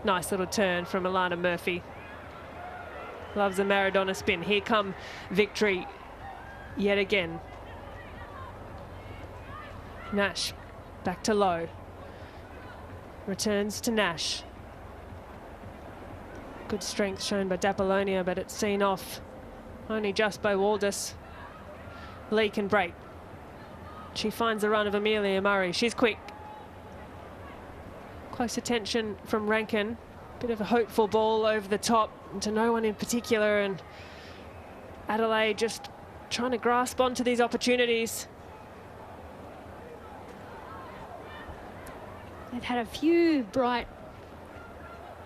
Nice little turn from Alana Murphy. Loves a Maradona spin. Here come Victory yet again. Nash back to Lowe. Returns to Nash. Good strength shown by Apollonia, but it's seen off only just by Waldus. Lee can break. She finds the run of Amelia Murray. She's quick. Close attention from Rankin. Bit of a hopeful ball over the top to no one in particular, and Adelaide just trying to grasp onto these opportunities. They've had a few bright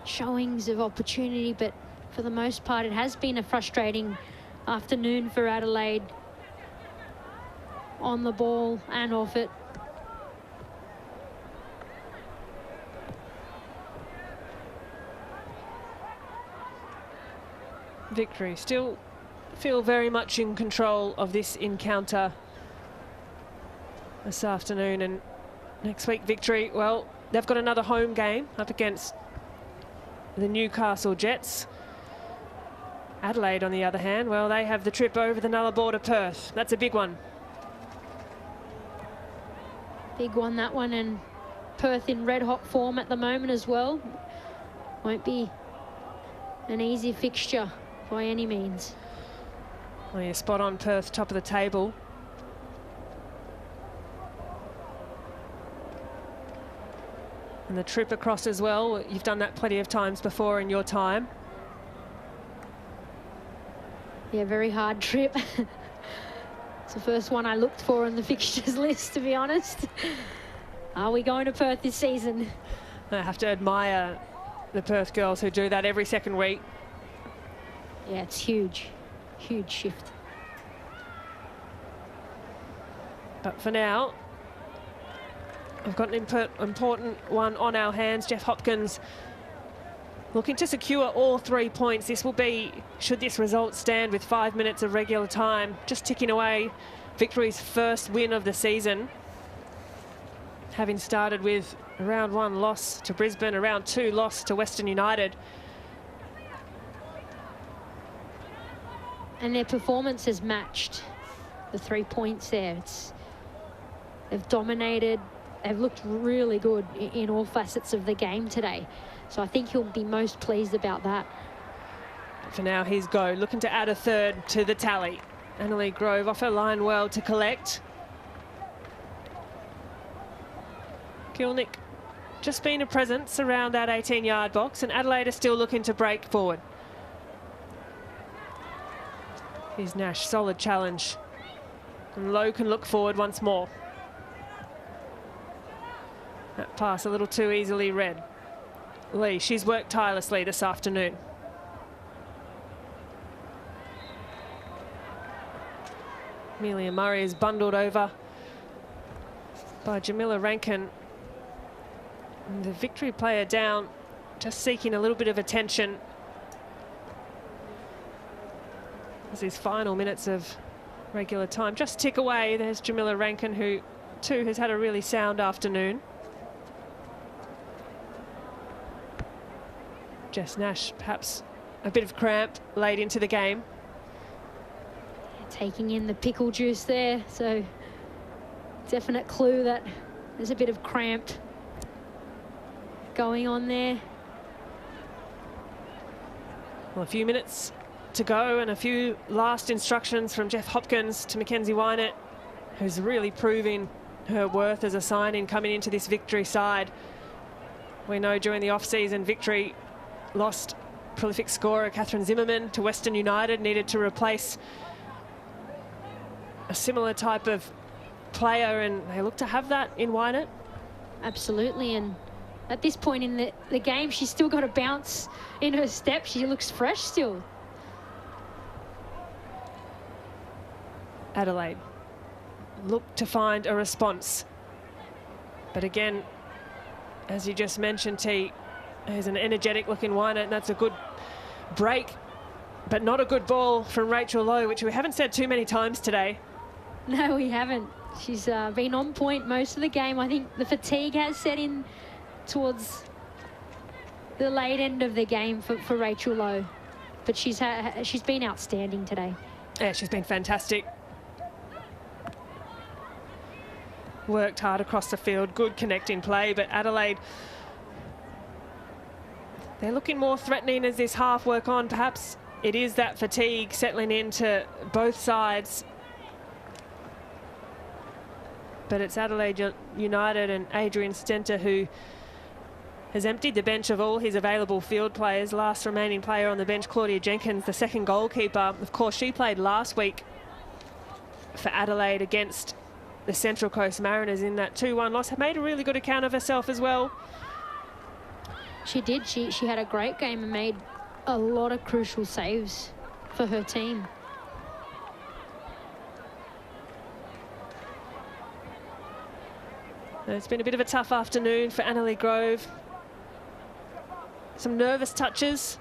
showings of opportunity, but for the most part it has been a frustrating afternoon for Adelaide on the ball and off it. Victory still feel very much in control of this encounter this afternoon, and next week Victory, well, they've got another home game up against the Newcastle Jets. Adelaide, on the other hand, well, they have the trip over the Nullarbor to Perth. That's a big one. Big one, that one, and Perth in red-hot form at the moment as well. Won't be an easy fixture by any means. Well, you're spot on, Perth, top of the table. And the trip across as well. You've done that plenty of times before in your time. Yeah, very hard trip. It's the first one I looked for on the fixtures list, to be honest. Are we going to Perth this season? I have to admire the Perth girls who do that every second week. Yeah, it's huge. Huge shift. But for now, we've got an important one on our hands. Jeff Hopkins looking to secure all 3 points. This will be, should this result stand with 5 minutes of regular time, just ticking away Victory's first win of the season. Having started with a round 1 loss to Brisbane, a round 2 loss to Western United. And their performance has matched the 3 points there. They've dominated. They've looked really good in all facets of the game today. So I think he'll be most pleased about that. For now, he's go, looking to add a third to the tally. Adelaide Grove off her line well to collect. Gilnick just been a presence around that 18-yard box, and Adelaide are still looking to break forward. Here's Nash, solid challenge. And Lowe can look forward once more. That pass a little too easily read. Lee, she's worked tirelessly this afternoon. Amelia Murray is bundled over by Jamila Rankin. And the Victory player down, just seeking a little bit of attention as his final minutes of regular time just tick away. There's Jamila Rankin, who too has had a really sound afternoon. Jess Nash, perhaps a bit of cramp late into the game. Taking in the pickle juice there, so definite clue that there's a bit of cramp going on there. Well, a few minutes to go and a few last instructions from Jeff Hopkins to Mackenzie Wynett, who's really proving her worth as a sign-in coming into this Victory side. We know during the off-season, Victory lost prolific scorer Catherine Zimmerman to Western United, needed to replace a similar type of player, and they look to have that in Wynett. Absolutely, and at this point in the game, she's still got a bounce in her step. She looks fresh still. Adelaide look to find a response. But again, as you just mentioned, T, there's an energetic looking Wynett, and that's a good break, but not a good ball from Rachel Lowe, which we haven't said too many times today. No, we haven't. She's been on point most of the game. I think the fatigue has set in towards the late end of the game for Rachel Lowe. But she's been outstanding today. Yeah, she's been fantastic. Worked hard across the field, good connecting play, but Adelaide, they're looking more threatening as this half work on. Perhaps it is that fatigue settling into both sides. But it's Adelaide United and Adrian Stenter who has emptied the bench of all his available field players. Last remaining player on the bench, Claudia Jenkins, the second goalkeeper. Of course, she played last week for Adelaide against the Central Coast Mariners in that 2-1 loss. Made a really good account of herself as well. She did. She had a great game and made a lot of crucial saves for her team. It's been a bit of a tough afternoon for Adelaide Grove. Some nervous touches,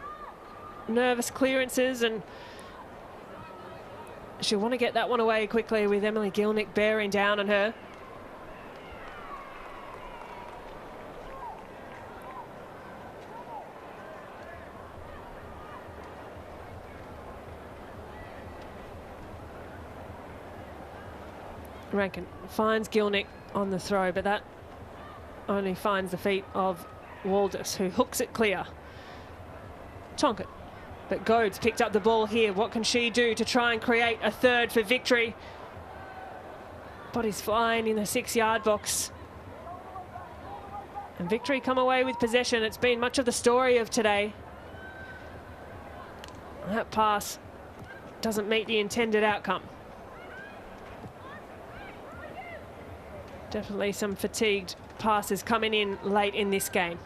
nervous clearances, and she'll want to get that one away quickly with Emily Gilnick bearing down on her. Rankin finds Gilnick on the throw, but that only finds the feet of Waldus, who hooks it clear. Tonkin, but Goads picked up the ball here. What can she do to try and create a third for Victory? Bodies flying in the 6-yard box. And Victory come away with possession. It's been much of the story of today. That pass doesn't meet the intended outcome. Definitely some fatigued passes coming in late in this game.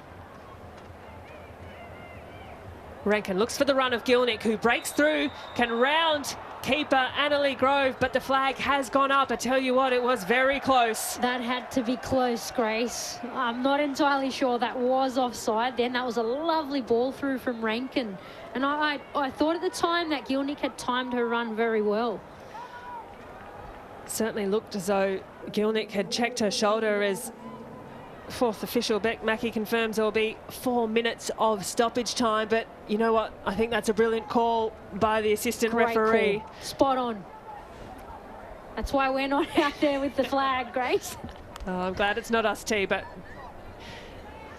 Rankin looks for the run of Gilnick, who breaks through, can round keeper Adelaide Grove, but the flag has gone up. I tell you what, it was very close. That had to be close, Grace. I'm not entirely sure that was offside then. That was a lovely ball through from Rankin. And I thought at the time that Gilnick had timed her run very well. Certainly looked as though Gilnick had checked her shoulder, as fourth official Beck Mackey confirms there will be 4 minutes of stoppage time. But you know what? I think that's a brilliant call by the assistant referee. Call. Spot on. That's why we're not out there with the flag, Grace. Oh, I'm glad it's not us, T, but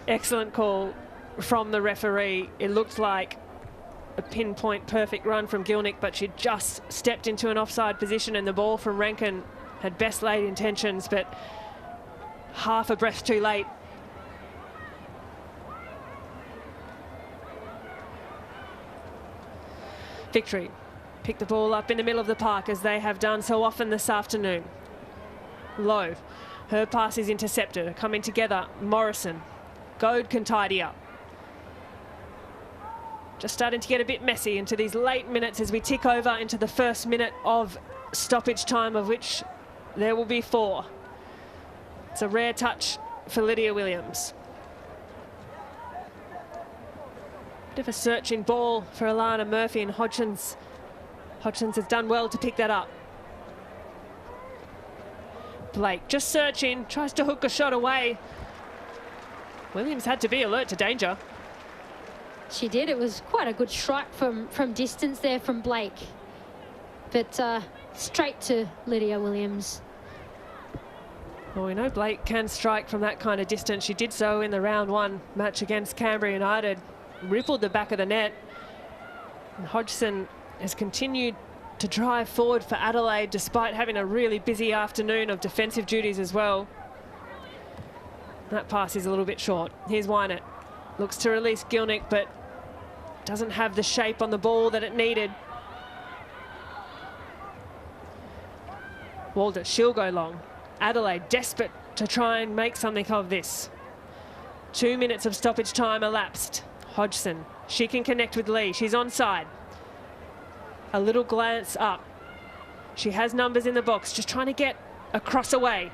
excellent call from the referee. It looked like a pinpoint perfect run from Gilnick, but she just stepped into an offside position, and the ball from Rankin had best laid intentions, but half a breath too late. Victory pick the ball up in the middle of the park, as they have done so often this afternoon. Low, her pass is intercepted. Coming together, Morrison. Goad can tidy up. Just starting to get a bit messy into these late minutes as we tick over into the first minute of stoppage time, of which there will be 4. It's a rare touch for Lydia Williams. Bit of a searching ball for Alana Murphy, and Hodgins has done well to pick that up. Blake just searching, tries to hook a shot away. Williams had to be alert to danger. She did. It was quite a good strike from distance there from Blake. But straight to Lydia Williams. Well, we know Blake can strike from that kind of distance. She did so in the round 1 match against Canberra United. Rippled the back of the net. And Hodgson has continued to drive forward for Adelaide, despite having a really busy afternoon of defensive duties as well. That pass is a little bit short. Here's Wynett. Looks to release Gilnick, but doesn't have the shape on the ball that it needed. Walder, she'll go long. Adelaide desperate to try and make something of this. 2 minutes of stoppage time elapsed. Hodgson, she can connect with Lee. She's onside. A little glance up. She has numbers in the box, just trying to get a cross away.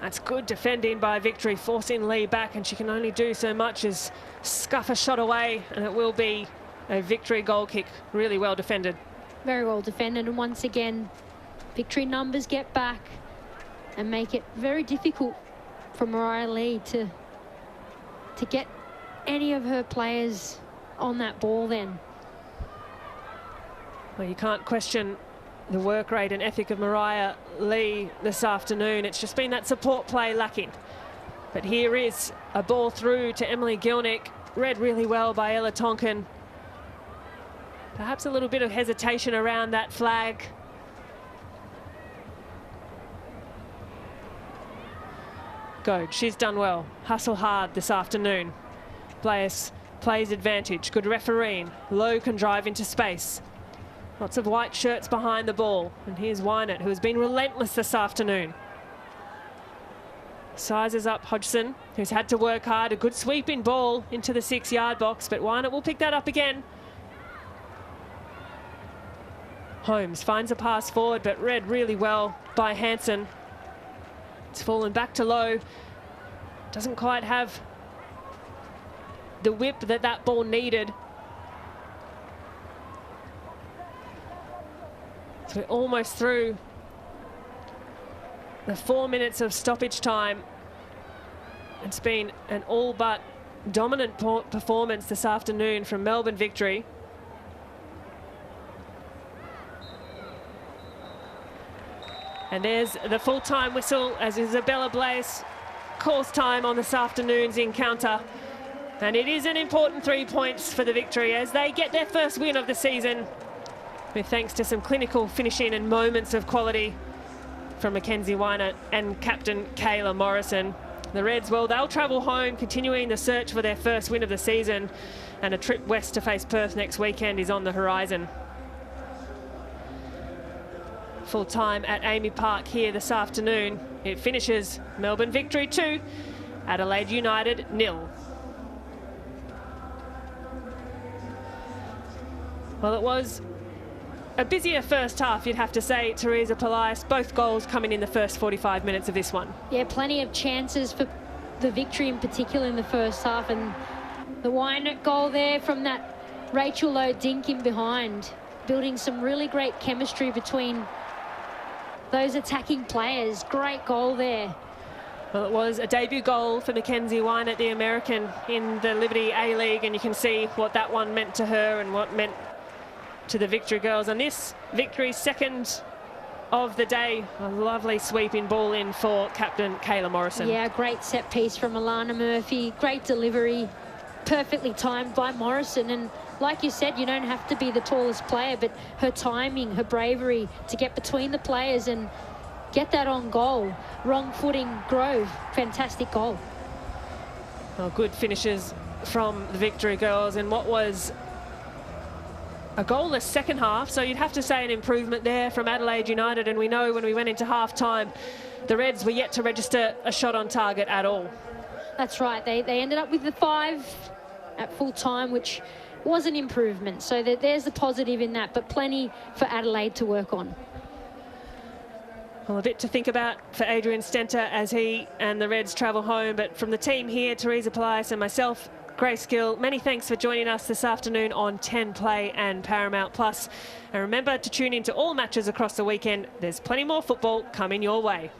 That's good defending by Victory, forcing Lee back, and she can only do so much as scuff a shot away, and it will be a Victory goal kick. Really well defended. Very well defended, and once again, Victory numbers get back and make it very difficult for Mariah Lee to get any of her players on that ball then. Well, you can't question the work rate and ethic of Mariah Lee this afternoon. It's just been that support play lacking. But here is a ball through to Emily Gilnick, read really well by Ella Tonkin. Perhaps a little bit of hesitation around that flag. Goad, she's done well. Hustle hard this afternoon. Blaise plays advantage. Good refereeing. Lowe can drive into space. Lots of white shirts behind the ball. And here's Wynett, who has been relentless this afternoon. Sizes up Hodgson, who's had to work hard. A good sweeping ball into the 6-yard box, but Wynett will pick that up again. Holmes finds a pass forward, but read really well by Hanson. It's fallen back to Lowe. Doesn't quite have the whip that ball needed. So we're almost through the 4 minutes of stoppage time. It's been an all but dominant performance this afternoon from Melbourne Victory. And there's the full-time whistle as Isabella Blaise calls time on this afternoon's encounter. And it is an important 3 points for the Victory as they get their first win of the season, with thanks to some clinical finishing and moments of quality from Mackenzie Wynett and captain Kayla Morrison. The Reds, well, they'll travel home, continuing the search for their first win of the season, and a trip west to face Perth next weekend is on the horizon. Full time at Amy Park here this afternoon. It finishes Melbourne Victory 2, Adelaide United 0. Well, it was a busier first half, you'd have to say, Teresa Polias. Both goals coming in the first 45 minutes of this one. Yeah, plenty of chances for the Victory in particular in the first half, and the Wynett goal there from that Rachel Lowe dink in behind, building some really great chemistry between those attacking players. Great goal there. Well, it was a debut goal for Mackenzie Wynett, the American, in the Liberty A-League, and you can see what that one meant to her and what meant to the Victory girls. And this Victory second of the day, a lovely sweeping ball in for captain Kayla Morrison. Yeah, great set piece from Alana Murphy. Great delivery. perfectly timed by Morrison. And like you said, you don't have to be the tallest player, but her timing, her bravery to get between the players and get that on goal. Wrong footing, Grove. Fantastic goal. Well, good finishes from the Victory girls in what was a goalless second half, so you'd have to say an improvement there from Adelaide United. And we know when we went into half-time, the Reds were yet to register a shot on target at all. That's right. They ended up with the 5 at full time, which was an improvement. So there's the positive in that, but plenty for Adelaide to work on. Well, a bit to think about for Adrian Stenter as he and the Reds travel home. But from the team here, Teresa Polias and myself, Grace Gill, many thanks for joining us this afternoon on 10 Play and Paramount Plus. And remember to tune in to all matches across the weekend. There's plenty more football coming your way.